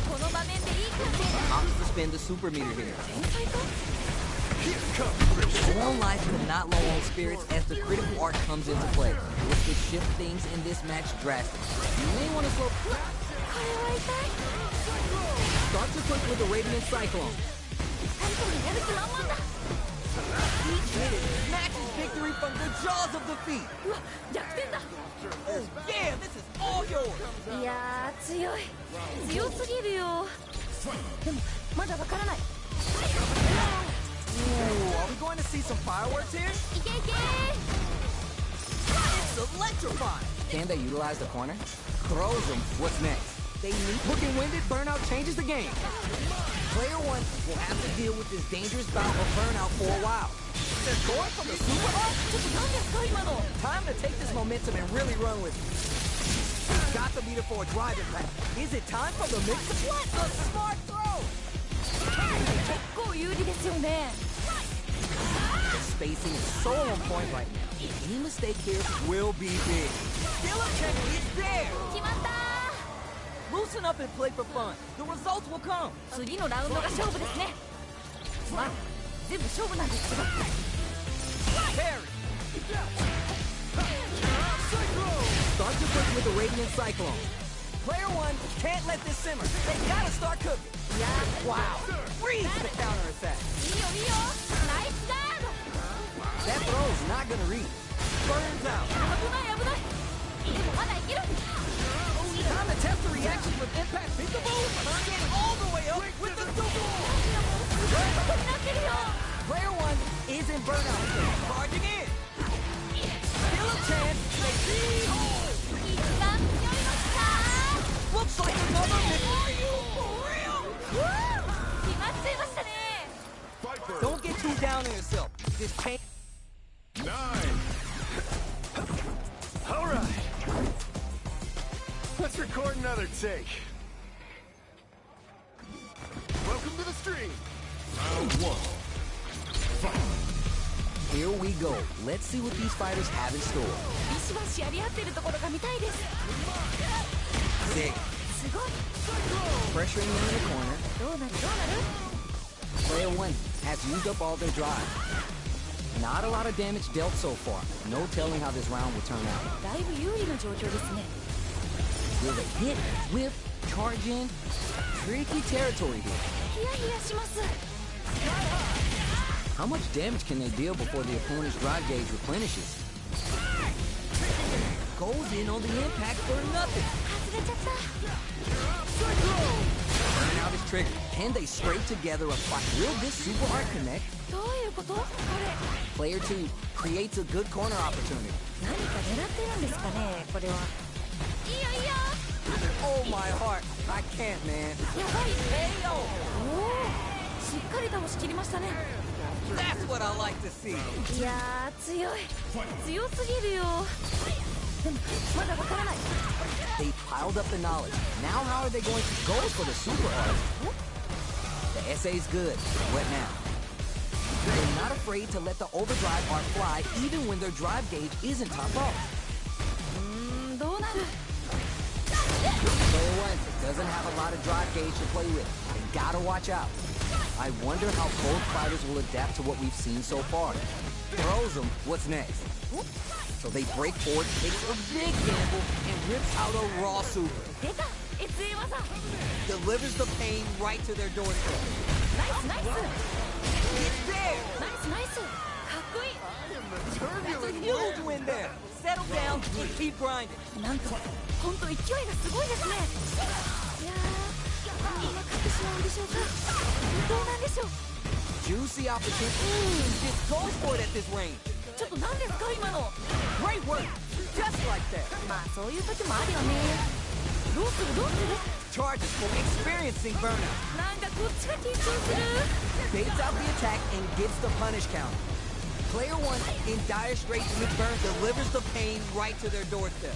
Speaker 5: この場面でいい感じ
Speaker 1: Opts to spin the super meter here.
Speaker 5: 天才か
Speaker 1: Low on life but not low on spirits as the critical art comes into play. This could shift things in this match drastically. You may want to slow...
Speaker 5: これは痛い
Speaker 1: Start to push with the Radiant Cyclone.
Speaker 5: 二人ともやる気満々だ
Speaker 1: Each minute snatches victory from the jaws of defeat.
Speaker 5: うわ逆転だ
Speaker 1: Oh yeah, this is all yours.
Speaker 5: いやー強い強すぎるよでもまだわからない
Speaker 1: Ooh, are we going to see some fireworks here?
Speaker 5: いけいけ
Speaker 1: It's electrifying. Can they utilize the corner? Throws them. What's next? They need looking winded. Burnout changes the game. Player one will have to deal with this dangerous bout of burnout for a while. They're going for the super art.
Speaker 5: ちょっと何ですか今の
Speaker 1: Time to take this momentum and really run with it. Got the meter for a drive impact. Is it time for the mix? What? A smart throw.
Speaker 5: 結構有利ですよね
Speaker 1: The spacing is so on point right now. Any mistake here will be big. Killer check is there.
Speaker 5: 決まった
Speaker 1: Loosen up and play for fun. The results will come.
Speaker 5: 次のラウンドが勝負ですねまあ全部勝負なんですけど
Speaker 1: Parry. Start to push with the Radiant Cyclone. Player one can't let this simmer. They gotta start cooking.
Speaker 5: いや
Speaker 1: Wow. Freeze the counter attack.
Speaker 5: いいよいいよナイスガード
Speaker 1: That throw's not gonna reach. Burns out.
Speaker 5: 危ない危ないでもまだいける
Speaker 1: Time to test the reaction with Impact Peekaboo. Turning all the way up with the super.
Speaker 5: すごいことになってるよ
Speaker 1: Player one is in burnout state. Charging in. Still a chance. They lead.
Speaker 5: 一番強いのか
Speaker 1: Looks like another victory. For real.
Speaker 5: 決まっちゃいましたね
Speaker 6: Fight for
Speaker 1: Don't get too down on yourself. Just change.
Speaker 6: 9.
Speaker 3: All right. Let's record another take. Welcome to the stream.
Speaker 6: Round 1.
Speaker 1: Here we go. Let's see what these fighters have in store.
Speaker 5: ビシバシやり合ってるところが見たいです
Speaker 1: Sick.
Speaker 5: すごい
Speaker 1: Pressuring them in the corner.
Speaker 5: どうなるどうなる
Speaker 1: Player one has used up all their drive. Not a lot of damage dealt so far. No telling how this round will turn out.
Speaker 5: だいぶ有利な状況ですね
Speaker 1: Will they hit, whip, charge in? Tricky territory here.
Speaker 5: ヒヤヒヤします
Speaker 1: How much damage can they deal before the opponent's drive gauge replenishes? Goes in on the impact for nothing.
Speaker 5: 外れちゃった
Speaker 1: Burnout is triggered. Can they scrape together a fight? Will this super art connect?
Speaker 5: どういうことこれ
Speaker 1: Player 2 creates a good corner opportunity.
Speaker 5: 何か狙ってるんですかねこれはいいよいいよ
Speaker 1: Oh my heart. I can't, man.
Speaker 5: やばい
Speaker 1: KO.
Speaker 5: おおしっかり倒しきりましたね
Speaker 1: That's what I like to see.
Speaker 5: いやー強い強すぎるよでもまだわからない
Speaker 1: They piled up the knowledge. Now how are they going to go for the super art? SA's good. What now? They're not afraid to let the overdrive arc fly even when their drive gauge isn't topped off.
Speaker 5: どうなる
Speaker 1: Player 1 doesn't have a lot of drive gauge to play with. They gotta watch out. I wonder how both fighters will adapt to what we've seen so far. Throws them, what's next? So they break forward, takes a big gamble, and rips out a raw super.
Speaker 5: 出た SA 技
Speaker 1: Delivers the pain right to their doorstep.
Speaker 5: ナイスナイス
Speaker 1: It's there!
Speaker 5: ナイスナイスかっこいい
Speaker 1: That's a huge win there! Settle down and keep grinding.
Speaker 5: なんと本当勢いがすごいですねいやーどうなってしまうんでしょうかどうなんでしょう
Speaker 1: Juicy opportunity. Just go for it at this range.
Speaker 5: ちょっと何ですか今の
Speaker 1: Great work! Just like that.
Speaker 5: まあそういう時もあるよねどうするどうする
Speaker 1: Charges for experiencing burnout.
Speaker 5: なんかこっちが緊張する
Speaker 1: Baits out the attack and gets the punish count. Player 1 in dire straits with burn delivers the pain right to their doorstep.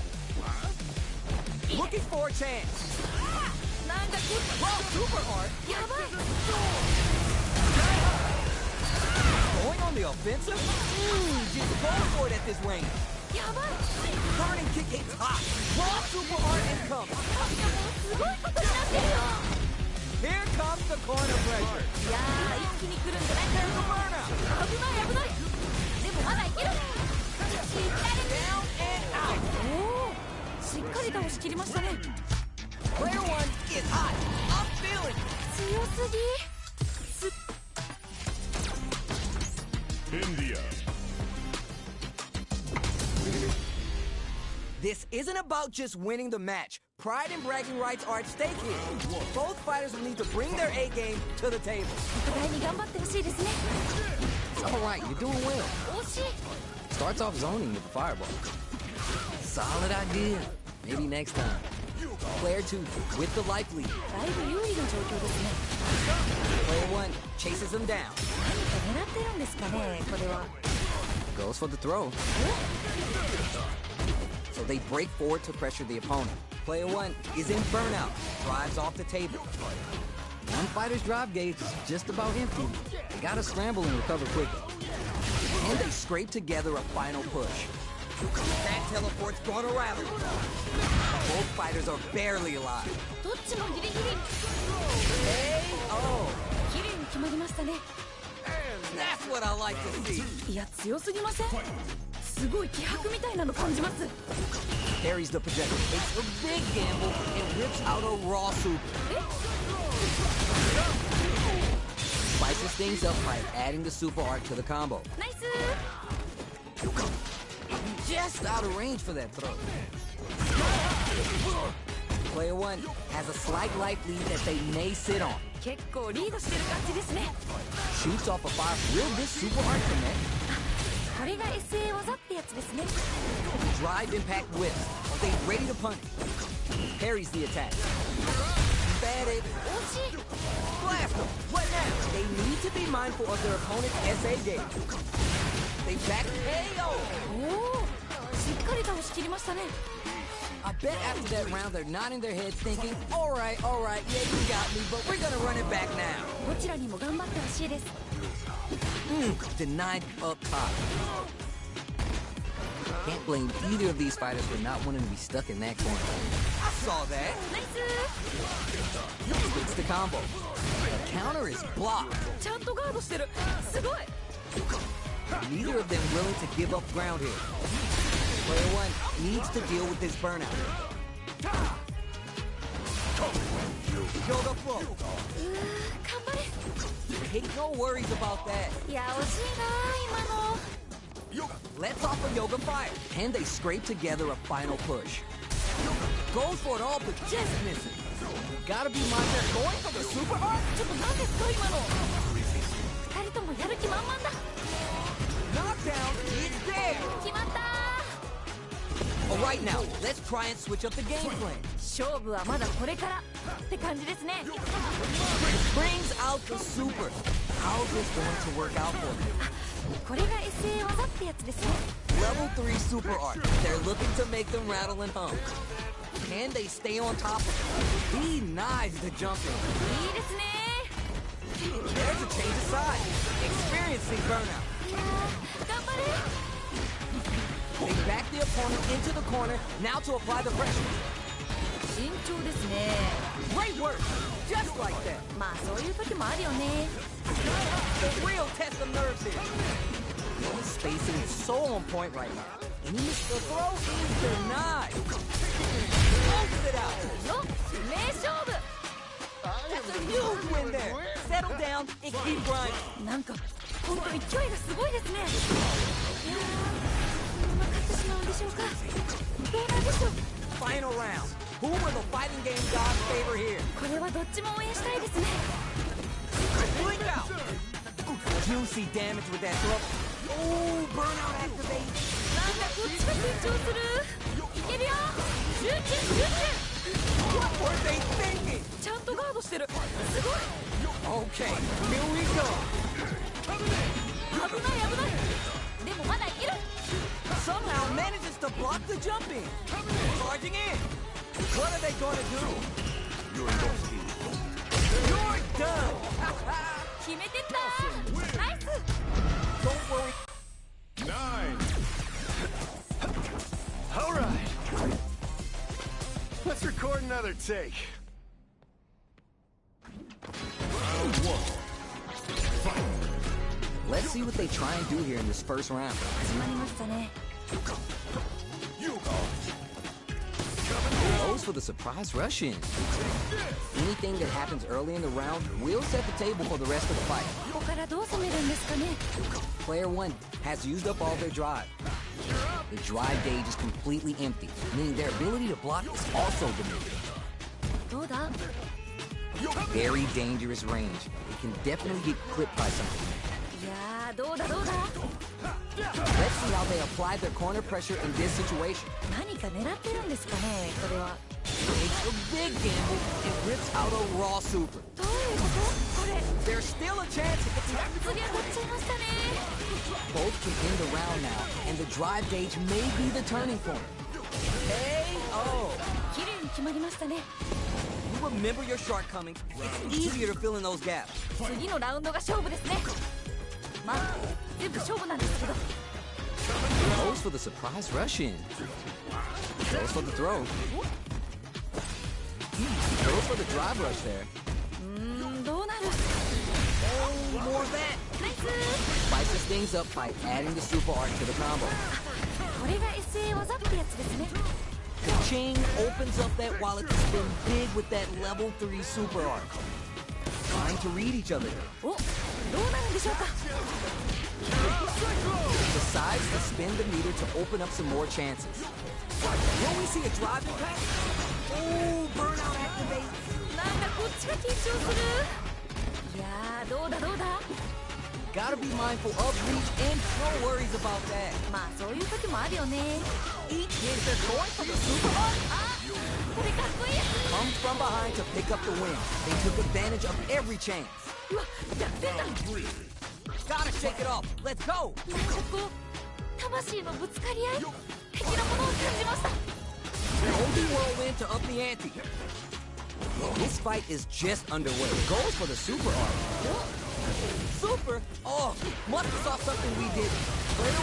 Speaker 1: Looking for a chance.
Speaker 5: なんかこっち
Speaker 1: Raw super hard.
Speaker 5: やばい
Speaker 1: Going on the offensive? Just go for it at this range.
Speaker 5: やばい
Speaker 1: Burning kick hits hot. Raw super hard incoming.
Speaker 5: すごいことになってるよ
Speaker 1: Here comes the corner pressure.
Speaker 5: いやー一気に来るんじゃないか
Speaker 1: There's a burnout.
Speaker 5: 危ない危ないでもまだいける
Speaker 1: Down and out.
Speaker 5: おおしっかり倒しきりましたね
Speaker 1: Player 1 is hot. I'm feeling it.
Speaker 5: 強すぎ
Speaker 6: India.
Speaker 1: This isn't about just winning the match. Pride and bragging rights are at stake here. Both fighters will need to bring their A game to the table.
Speaker 5: お互いに頑張ってほしいですね
Speaker 1: It's all right, you're doing well.
Speaker 5: 惜しい
Speaker 1: Starts off zoning with the fireball. Solid idea. Maybe next time. Player 2 with the life lead.
Speaker 5: だいぶ有利な状況ですね
Speaker 1: Player 1 chases him down.
Speaker 5: 何か狙ってるんですかねこれは
Speaker 1: Goes for the throw. So they break forward to pressure the opponent. Player 1 is in burnout. Drives off the table. One fighter's drive gauge is just about empty. They gotta scramble and recover quickly. And they scrape together a final push. That teleport's gonna rattle. Both fighters are barely alive.
Speaker 5: どっちもギリギリ
Speaker 1: KO!
Speaker 5: 綺麗に決まりましたね
Speaker 1: That's what I like to see.
Speaker 5: いや強すぎませんすごい気迫みたいなの感じます
Speaker 1: Carries the projector, takes a big gamble, and rips out a raw super. Spices things up by adding the super art to the combo.
Speaker 5: ナイス
Speaker 1: Just out of range for that throw. Player 1 has a slight life lead that they may sit on.
Speaker 5: 結構リードしてる感じですね
Speaker 1: Shoots off a fire. Will this super art connect?
Speaker 5: これが SA 技ってやつですね
Speaker 1: Drive impact whips. Stay ready to punch. Parries the attack. Bad aim.
Speaker 5: 惜しい
Speaker 1: Blast them. What now? They need to be mindful of their opponent's SA gauge. They back KO.
Speaker 5: おおしっかり倒しきりましたね
Speaker 1: I bet after that round they're nodding their head thinking, all right, yeah, you got me, but we're gonna run it back now.
Speaker 5: どちらにも頑張ってほしいです
Speaker 1: Denied up top. Can't blame either of these fighters for not wanting to be stuck in that corner. I saw that.
Speaker 5: ナイス
Speaker 1: It's the combo. The counter is blocked.
Speaker 5: ちゃんとガードしてるすごい
Speaker 1: Neither of them willing to give up ground here. Player 1 needs to deal with this burnout. Yoga flow.
Speaker 5: 頑張れ
Speaker 1: Hey, no worries about that.
Speaker 5: いや惜しいな今の
Speaker 1: Let's off a yoga fire. And they scrape together a final push. Goes for it all, but just misses. You gotta be mindful. Going for the super art?
Speaker 5: ちょっと何ですか今の二人ともやる気満々だ
Speaker 1: Knockdown is there.
Speaker 5: 決まった
Speaker 1: Alright now, let's try and switch up the game plan.
Speaker 5: 勝負はまだこれからって感じですね
Speaker 1: Brings out the super. How's this going to work out for them?
Speaker 5: これが SA 技ってやつですね
Speaker 1: Level 3 super art. They're looking to make them rattle and hum. Can they stay on top of it? He knives the jumping.
Speaker 5: いいですね
Speaker 1: drive. Experiencing burnout.
Speaker 5: いやー頑張れ
Speaker 1: They back the opponent into the corner, now to apply the pressure.
Speaker 5: 慎重ですね
Speaker 1: Great work! Just like that.
Speaker 5: まあそういう時もあるよね
Speaker 1: The real test of nerves here. The spacing is so on point right now. And he missed the throw is denied. Closes it out.
Speaker 5: よ名勝負
Speaker 1: That's a huge win there. Settle down and keep grinding.
Speaker 5: なんか本当勢いがすごいですねいやー分かってしまうんでしょうかどうなんでしょう
Speaker 1: Final round. Who will the fighting game gods favor here?
Speaker 5: これはどっちも応援したいですね
Speaker 1: Blink out. Juicy damage with that throw. Oh, burnout activate.
Speaker 5: なんだこっちが緊張するいけるよ集中集中
Speaker 1: What were they thinking?
Speaker 5: ちゃんとガードしてるすごい
Speaker 1: Okay, here we go.
Speaker 5: 危ない危ないでもまだいける
Speaker 1: Somehow manages to block the jumping. Charging in. What are they going to do? You're done.
Speaker 5: 決めてったナイス
Speaker 1: Don't worry.
Speaker 6: 9.
Speaker 3: All right. Let's record another take.
Speaker 6: Round 1. Fight.
Speaker 1: Let's see what they try and do here in this first round.
Speaker 5: 始まりましたね
Speaker 1: Goes for the surprise rush in. Anything that happens early in the round will set the table for the rest of the fight.
Speaker 5: ここからどう攻めるんですかね
Speaker 1: Player 1 has used up all their drive. The drive gauge is completely empty, meaning their ability to block is also diminished.
Speaker 5: どうだ
Speaker 1: Very dangerous range. It can definitely get clipped by something.
Speaker 5: いやーどうだどうだ
Speaker 1: Let's see how they apply their corner pressure in this situation.
Speaker 5: 何か狙ってるんですかねこれは
Speaker 1: It's a big gamble and rips out a raw super.
Speaker 5: どういうことこれ
Speaker 1: There's still a chance it could tap.
Speaker 5: 次当たっちゃいましたね
Speaker 1: Both can end the round now, and the drive gauge may be the turning point. KO.
Speaker 5: 綺麗に決まりましたね
Speaker 1: You remember your shortcomings. It's easier to fill in those gaps.
Speaker 5: 次のラウンドが勝負ですねまあ全部勝負なんですけど
Speaker 1: Goes for the surprise rush in. Goes for the throw. Goes for the drive rush there.
Speaker 5: どうなる
Speaker 1: Oh, more of that.
Speaker 5: ナイス
Speaker 1: Spices things up by adding the super art to the combo.
Speaker 5: これが SA 技ってやつですね
Speaker 1: Ka-ching opens up that wallet to spin big with that level 3 super art. Trying to read each other.
Speaker 5: おどうなるんでしょうか
Speaker 1: Decides to spin the meter to open up some more chances. Will we see a drive impact? Oh, burnout activate.
Speaker 5: なんだこっちが緊張するいやーどうだどうだ
Speaker 1: Gotta be mindful of reach and no worries about that.
Speaker 5: まあそういう時もあるよね
Speaker 1: Each hit, they're going for the super art.
Speaker 5: あこれかっこいい
Speaker 1: Comes from behind to pick up the win. They took advantage of every chance.
Speaker 5: うわ逆転だ
Speaker 1: Gotta shake it off. Let's go.
Speaker 5: ここ魂のぶつかり合い的なものを感じました
Speaker 1: Only whirlwind to up the ante. This fight is just underway. Goes for the super art. Super? Oh, must have saw something we did. Player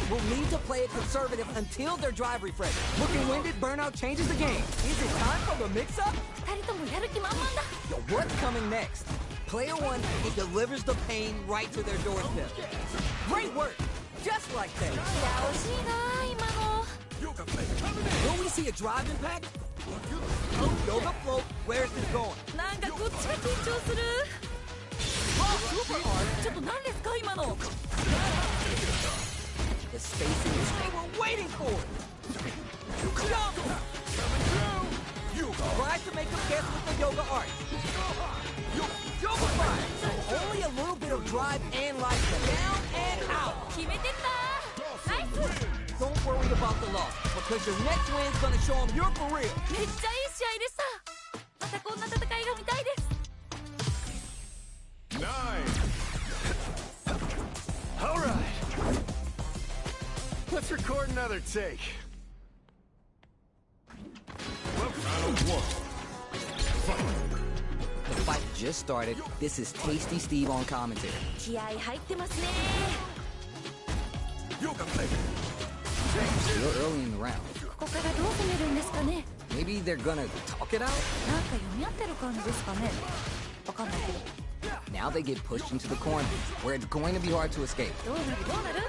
Speaker 1: 1 will need to play it conservative until their drive refresh. Looking winded, burnout changes the game. Is it time for the mix-up?
Speaker 5: 二人ともやる気満々だ
Speaker 1: Yo, what's coming next? Player 1, it delivers the pain right to their doorstep. Great work! Just like that.
Speaker 5: いや惜しいな今の
Speaker 1: Will we see a drive impact? Oh, yoga float. Where's this going?
Speaker 5: なんかこっちが緊張する
Speaker 1: Super art.
Speaker 5: ちょっと何ですか今の
Speaker 1: The spacing is they were waiting for. Jump! Tries to make them guess with the yoga art. Yoga fire. So only a little bit of drive and life. Down and out.
Speaker 5: 決めてったナイス
Speaker 1: Don't worry about the loss because your next win's gonna show them you're for real.
Speaker 5: めっちゃいい試合でしたまたこんな戦いが見たいです
Speaker 6: 9.
Speaker 3: All right. Let's record another take.
Speaker 6: Round 1. Fight.
Speaker 1: The fight just started. This is Tasty Steve on commentary.
Speaker 5: 気合入ってますね。
Speaker 1: Still early in the round.
Speaker 5: ここからどう攻めるんですかね。
Speaker 1: Maybe they're gonna talk it out?
Speaker 5: なんか読み合ってる感じですかね。わかんないけど。
Speaker 1: Now they get pushed into the corner, where it's going to be hard to escape.
Speaker 5: どうなるどうなる。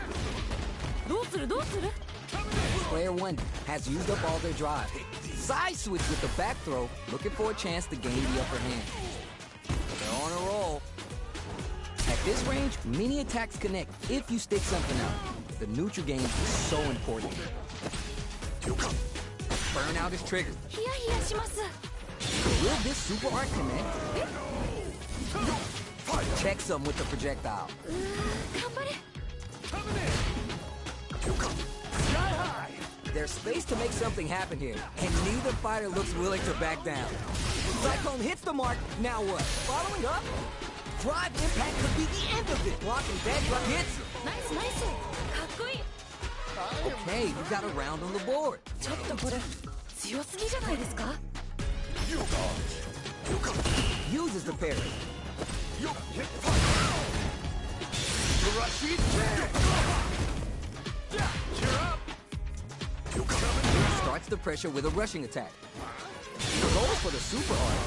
Speaker 5: どうするどうする。
Speaker 1: Player 1 has used up all their drive. Side switch with the back throw, looking for a chance to gain the upper hand. They're on a roll. At this range, many attacks connect if you stick something out. The neutral game is so important. Burnout is triggered.
Speaker 5: ヒヤヒヤします。
Speaker 1: Will this super art connect? Checks them with the projectile.
Speaker 5: 頑張れ。
Speaker 1: There's space to make something happen here, and neither fighter looks willing to back down. Cyclone hits the mark, now what? Following up? Drive impact could be the end of it. Blocking that drop hits.
Speaker 5: ナイスナイス。かっこいい。
Speaker 1: Okay, you got a round on the board.
Speaker 5: ちょっとこれ強すぎじゃないですか。
Speaker 1: Uses the parry. Starts the pressure with a rushing attack. Goes for the super art.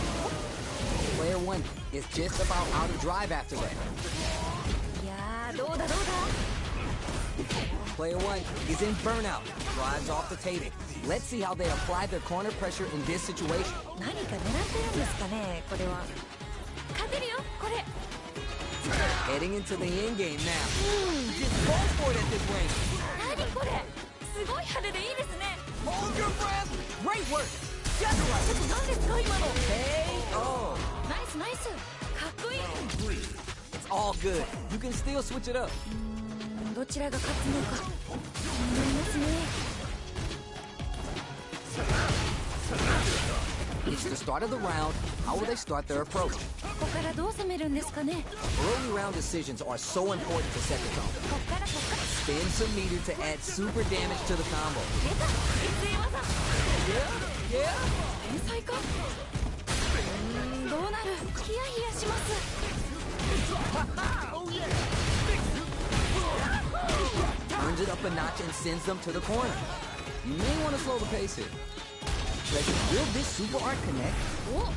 Speaker 1: Player 1 is just about out of drive after that.
Speaker 5: いやーどうだどうだ。
Speaker 1: Player 1 is in burnout. Drives off the table. Let's see how they apply their corner pressure in this situation.
Speaker 5: 何か狙ってるんですかねこれは。勝てるよこれ。
Speaker 1: Heading into the end game now. Just go for it at this range.
Speaker 5: 何これ。すごい派手でいいですね。
Speaker 1: Hold your breath. Great work. Just
Speaker 5: ちょっ
Speaker 1: right.
Speaker 5: と何ですか今の。
Speaker 1: KO.
Speaker 5: ナイスナイス。かっこいい。
Speaker 1: It's all good. You can still switch it up.
Speaker 5: どちらが勝つのか気になりますね。
Speaker 1: It's the start of the round. How will they start their approach?
Speaker 5: ここからどう攻めるんですかね。
Speaker 1: Early round decisions are so important to set the tone.
Speaker 5: こっからこっから。
Speaker 1: Spend some meter to add super damage to the combo.
Speaker 5: 出た。決意技。
Speaker 1: Yeah?
Speaker 5: 天才か。どうなる。ヒヤヒヤします。
Speaker 1: Turns it up a notch and sends them to the corner. You may want to slow the pace here. Will this super art connect?
Speaker 5: お。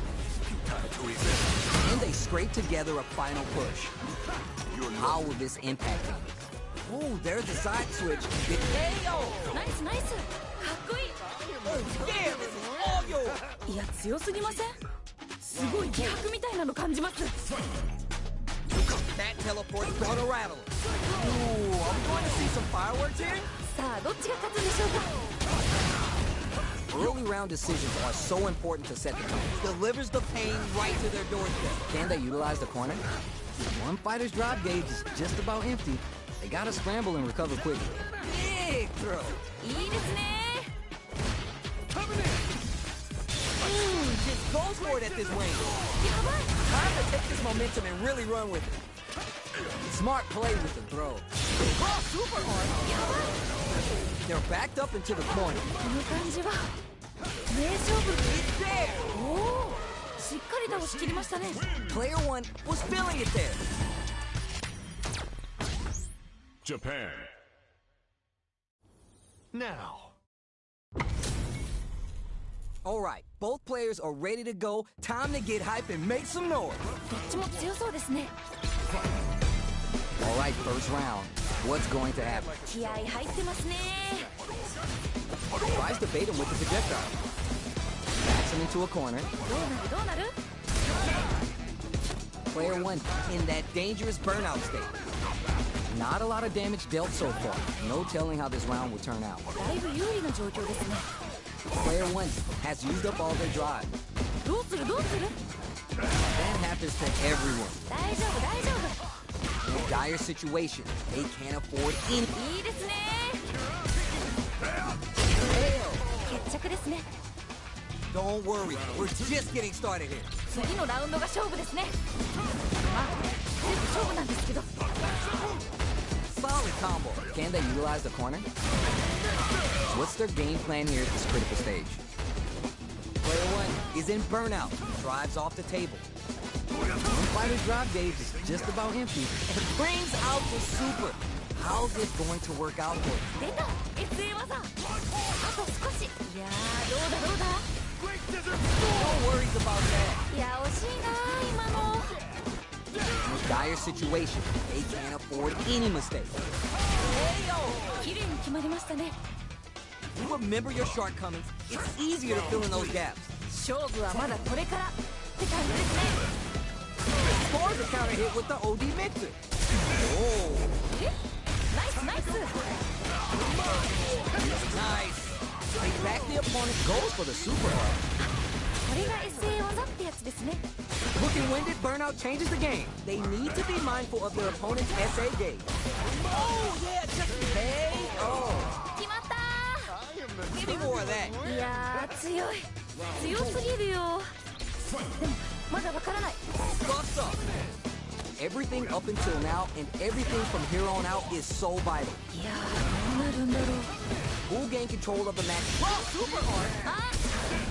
Speaker 1: And they scrape together a final push. How will this impact them? Ooh, there's the side switch. Big KO!
Speaker 5: ナイスナイス。かっこいい。
Speaker 1: Oh, damn, this is all yours!
Speaker 5: いや強すぎません。すごい気迫みたいなの感じます。
Speaker 1: That teleport's gonna rattle. Ooh, are we going to see some fireworks here?
Speaker 5: さあどっちが勝つんでしょうか。
Speaker 1: Early round decisions are so important to set the tone. Delivers the pain right to their doorstep. Can they utilize the corner? One fighter's drive gauge is just about empty. They gotta scramble and recover quickly. Big throw.
Speaker 5: いいですね。
Speaker 1: Just goes for it at this range.
Speaker 5: やばい。
Speaker 1: Time to take this momentum and really run with it. Smart play with the throw. Oh, super hard. They're backed up into the corner.
Speaker 5: この感じは名勝負。
Speaker 1: It's there.
Speaker 5: おお。しっかり倒し切りましたね。
Speaker 1: Player 1 was feeling it there.
Speaker 6: Japan.
Speaker 3: Now.
Speaker 1: All right, both players are ready to go. Time to get hype and make some noise.
Speaker 5: どっちも強そうですね。
Speaker 1: All right, first round. What's going to happen?
Speaker 5: 気合入ってますね。
Speaker 1: Tries to bait him with the projectile. Backs him into a corner.
Speaker 5: どうなるどうなる。
Speaker 1: Player 1 in that dangerous burnout state. Not a lot of damage dealt so far. No telling how this round will turn out.
Speaker 5: だいぶ有利な状況ですね。
Speaker 1: Player 1 has used up all their drive.
Speaker 5: どうするどうする。
Speaker 1: That happens to everyone.
Speaker 5: 大丈夫大丈夫。
Speaker 1: In a dire situation, they can't afford any.
Speaker 5: いいですね。 決着ですね。
Speaker 1: Don't worry, we're just getting started here.
Speaker 5: 次のラウンドが勝負ですね。まあ全部勝負なんですけど。
Speaker 1: Solid combo. Can they utilize the corner? What's their game plan here at this critical stage? Player 1 is in burnout. Drives off the table. Fighter's drive gauge is just about empty. It brings out the super. How's this going to work out for you?
Speaker 5: 出た SA 技あと少しいやーどうだどうだ
Speaker 1: No worries about that.
Speaker 5: いや惜しいな今の
Speaker 1: In a dire situation, they can't afford any mistakes.
Speaker 5: 綺麗に決まりましたね
Speaker 1: You remember your shortcomings. It's easier to fill in those gaps.
Speaker 5: 勝負はまだこれからって感じですね
Speaker 1: Scores a counter hit with the OD mixer. Oh,
Speaker 5: えナイスナイス
Speaker 1: nice. Take back the opponent goes for the super hard.
Speaker 5: これが SA 技ってやつですね
Speaker 1: Looking winded, burnout changes the game. They need to be mindful of their opponent's SA gauge. Oh, yeah, just KO.
Speaker 5: 決まった
Speaker 1: Give me more of that.
Speaker 5: いやー強い強すぎるよでもまだわからない
Speaker 1: What's up? Everything up until now and everything from here on out is so vital.
Speaker 5: いやーどうなるんだろう
Speaker 1: Who'll gain control of the match? Whoa, super hard.
Speaker 5: あ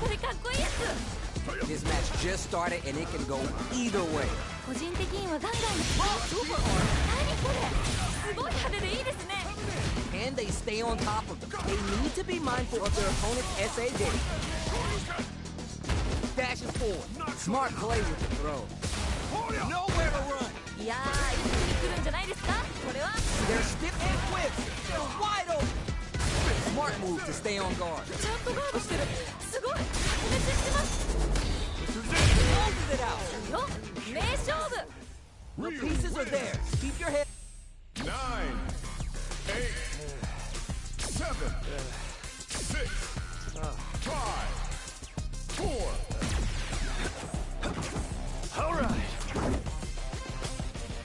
Speaker 5: これかっこいいやつ
Speaker 1: This match just started and it can go either way.
Speaker 5: 個人的にはガンガン
Speaker 1: Super hard.
Speaker 5: 何これすごい派手でいいですね
Speaker 1: And they stay on top of them. They need to be mindful of their opponent's SA gauge. Dashes forward. Smart play with the throw. Nowhere to run.
Speaker 5: いやー一気に来るんじゃないですかこれは
Speaker 1: They're stiff and quick. They're wide open. Smart move to stay on guard.
Speaker 5: ちゃんとガードしてるすごい白熱してます
Speaker 1: Closes it out.
Speaker 5: よ名勝負
Speaker 1: The pieces are there. Keep your head.
Speaker 6: 9, 8, 7, 6, 5, 4.
Speaker 3: All right.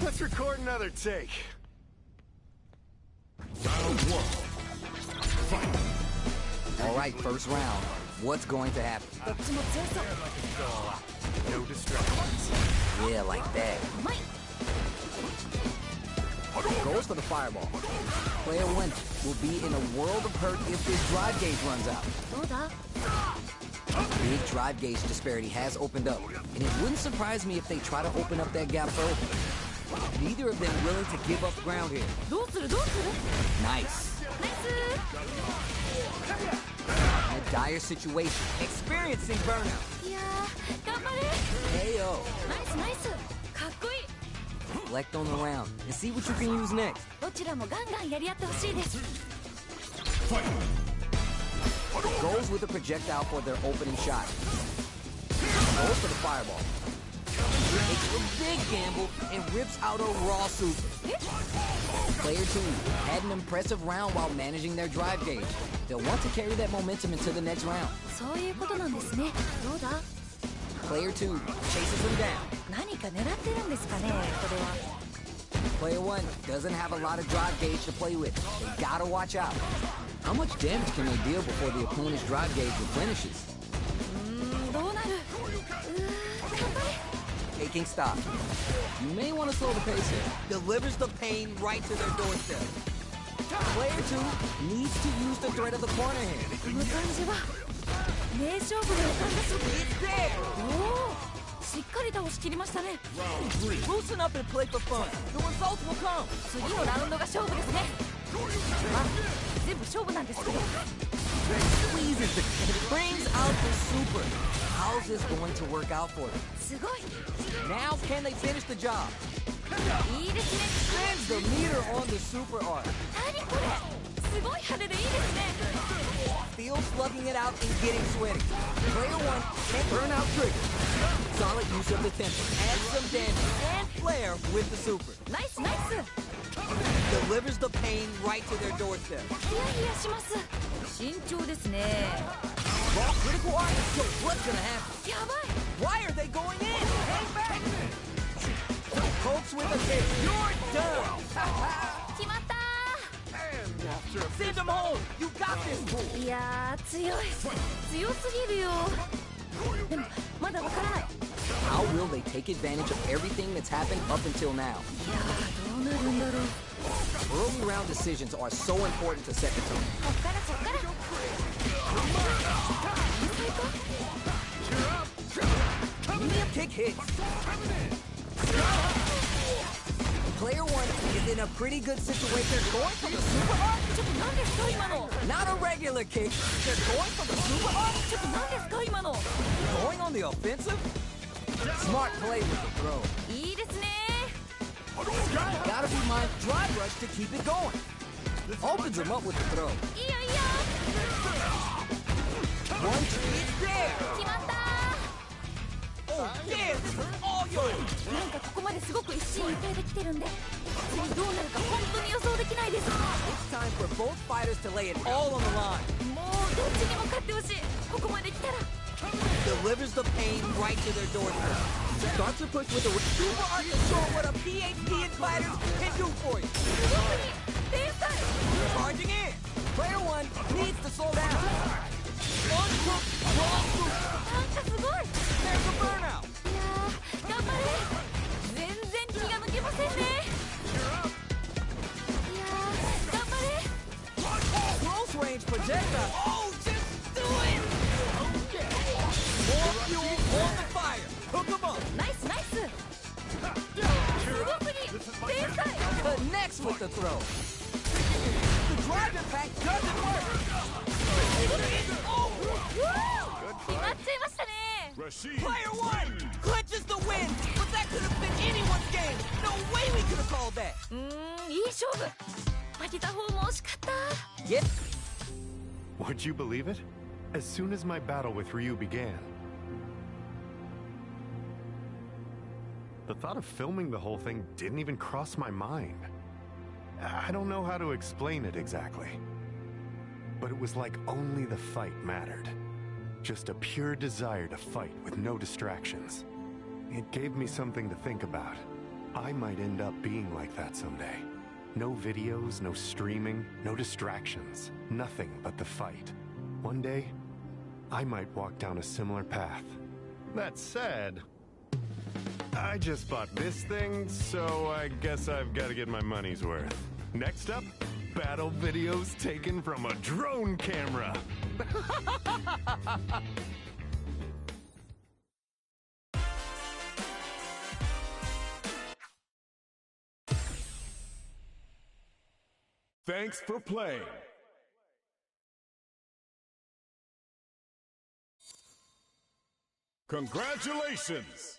Speaker 3: Let's record another take.
Speaker 6: Round 1.
Speaker 1: All right, first round. What's going to happen?
Speaker 5: どっちも強そう
Speaker 3: No distractions.
Speaker 1: Yeah, like that.
Speaker 5: うまい
Speaker 1: Goes for the fireball. Player one will be in a world of hurt if this drive gauge runs out.
Speaker 5: どうだ
Speaker 1: Big drive gauge disparity has opened up, and it wouldn't surprise me if they try to open up that gap further. Neither of them willing to give up ground here.
Speaker 5: どうするどうする
Speaker 1: Nice.
Speaker 5: ナイス
Speaker 1: In a dire situation, experiencing burnout.
Speaker 5: いやー頑張れ
Speaker 1: KO.
Speaker 5: ナイスナイスかっこいい
Speaker 1: Reflect on the round and see what you can use next.
Speaker 5: どちらもガンガンやり合ってほしいです
Speaker 1: Goes with the projectile for their opening shot. Goes for the fireball. Takes a big gamble and rips out a raw super. Player two had an impressive round while managing their drive gauge. They'll want to carry that momentum into the next round.
Speaker 5: そういうことなんですねどうだ
Speaker 1: Player two chases him down.
Speaker 5: 何か狙ってるんですかねこれは
Speaker 1: Player one doesn't have a lot of drive gauge to play with. They gotta watch out. How much damage can they deal before the opponent's drive gauge replenishes?
Speaker 5: どうなる頑張れ
Speaker 1: Taking stock. You may want to slow the pace here. Delivers the pain right to their doorstep. Player two needs to use the threat of the corner hand.
Speaker 5: この感じは名勝負の予感がする
Speaker 1: It's there!
Speaker 5: おおしっかり倒しきりましたね
Speaker 1: Loosen up and play for fun. The results will come.
Speaker 5: 次のラウンドが勝負ですねまあ全部勝負なんですけど
Speaker 1: Squeezes the and brings out the super. How's this going to work out for them?
Speaker 5: すごい
Speaker 1: Now can they finish the job?
Speaker 5: いいですね
Speaker 1: Sends the meter on the super art.
Speaker 5: 何これすごい派手でいいですね
Speaker 1: Feels slugging it out and getting sweaty. Player one can't burn out trigger. Solid use of the temper. Adds some damage and flair with the super.
Speaker 5: ナイスナイス
Speaker 1: Delivers the pain right to their doorstep.
Speaker 5: ヒヤヒヤします慎重ですね
Speaker 1: Raw critical art? So what's gonna happen?
Speaker 5: やばい
Speaker 1: Why are they going in? Hang back! Pokes with a kick. You're done!
Speaker 5: 決まった
Speaker 1: Send them home! You got this fool!
Speaker 5: いやー強い強すぎるよでもまだわからない
Speaker 1: How will they take advantage of everything that's happened up until now?
Speaker 5: いやーどうなるんだろう
Speaker 1: Early round decisions are so important to set the tone.
Speaker 5: こっからこっから
Speaker 1: Kick hits. Player one is in a pretty good situation. They're going for the super arm.
Speaker 5: ちょっと何ですか今の
Speaker 1: Not a regular kick. They're going for the super arm.
Speaker 5: ちょっと何ですか今の
Speaker 1: Going on the offensive. Smart play with the throw.
Speaker 5: いいですね
Speaker 1: Gotta be my drive rush to keep it going. Opens him up with the throw.
Speaker 5: いいよいいよ
Speaker 1: One tree is there.
Speaker 5: 決まった
Speaker 1: Oh yeah, this is all yours.
Speaker 5: なんかここまですごく一進一退できてるんで次どうなるか本当に予想できないです
Speaker 1: It's time for both fighters to lay it all on the line.
Speaker 5: もうどっちにも勝ってほしいここまで来たら
Speaker 1: Delivers the pain right to their doorstep. Starts to push with the super art to show what a PhD in fighters can do for you.
Speaker 5: 天才
Speaker 1: Charging in. Player one needs to slow down. One hook, wrong move.
Speaker 5: なんかすごい
Speaker 1: There's a burnout.
Speaker 5: いやー頑張れ全然気が抜けませんねいやー頑張れ
Speaker 1: Close range projectile. Oh, just do it. More fuel on the fire. Hook him up.
Speaker 5: ナイスナイスすごすぎ天才
Speaker 1: Connects with the throw. The drive impact doesn't work. Oh,
Speaker 5: 決まっちゃいましたね
Speaker 6: Rashid.
Speaker 1: player one clinches the win. But that could have been anyone's game. No way we could have called that.
Speaker 5: いい勝負負けた方も惜しかった
Speaker 1: Yeah.
Speaker 3: Would you believe it? As soon as my battle with Ryu began, the thought of filming the whole thing didn't even cross my mind. I don't know how to explain it exactly. But it was like only the fight mattered. Just a pure desire to fight with no distractions. It gave me something to think about. I might end up being like that someday. No videos, no streaming, no distractions. Nothing but the fight. One day, I might walk down a similar path. That said, I just bought this thing, so I guess I've got to get my money's worth. Next up, battle videos taken from a drone camera.
Speaker 6: Thanks for playing. Congratulations!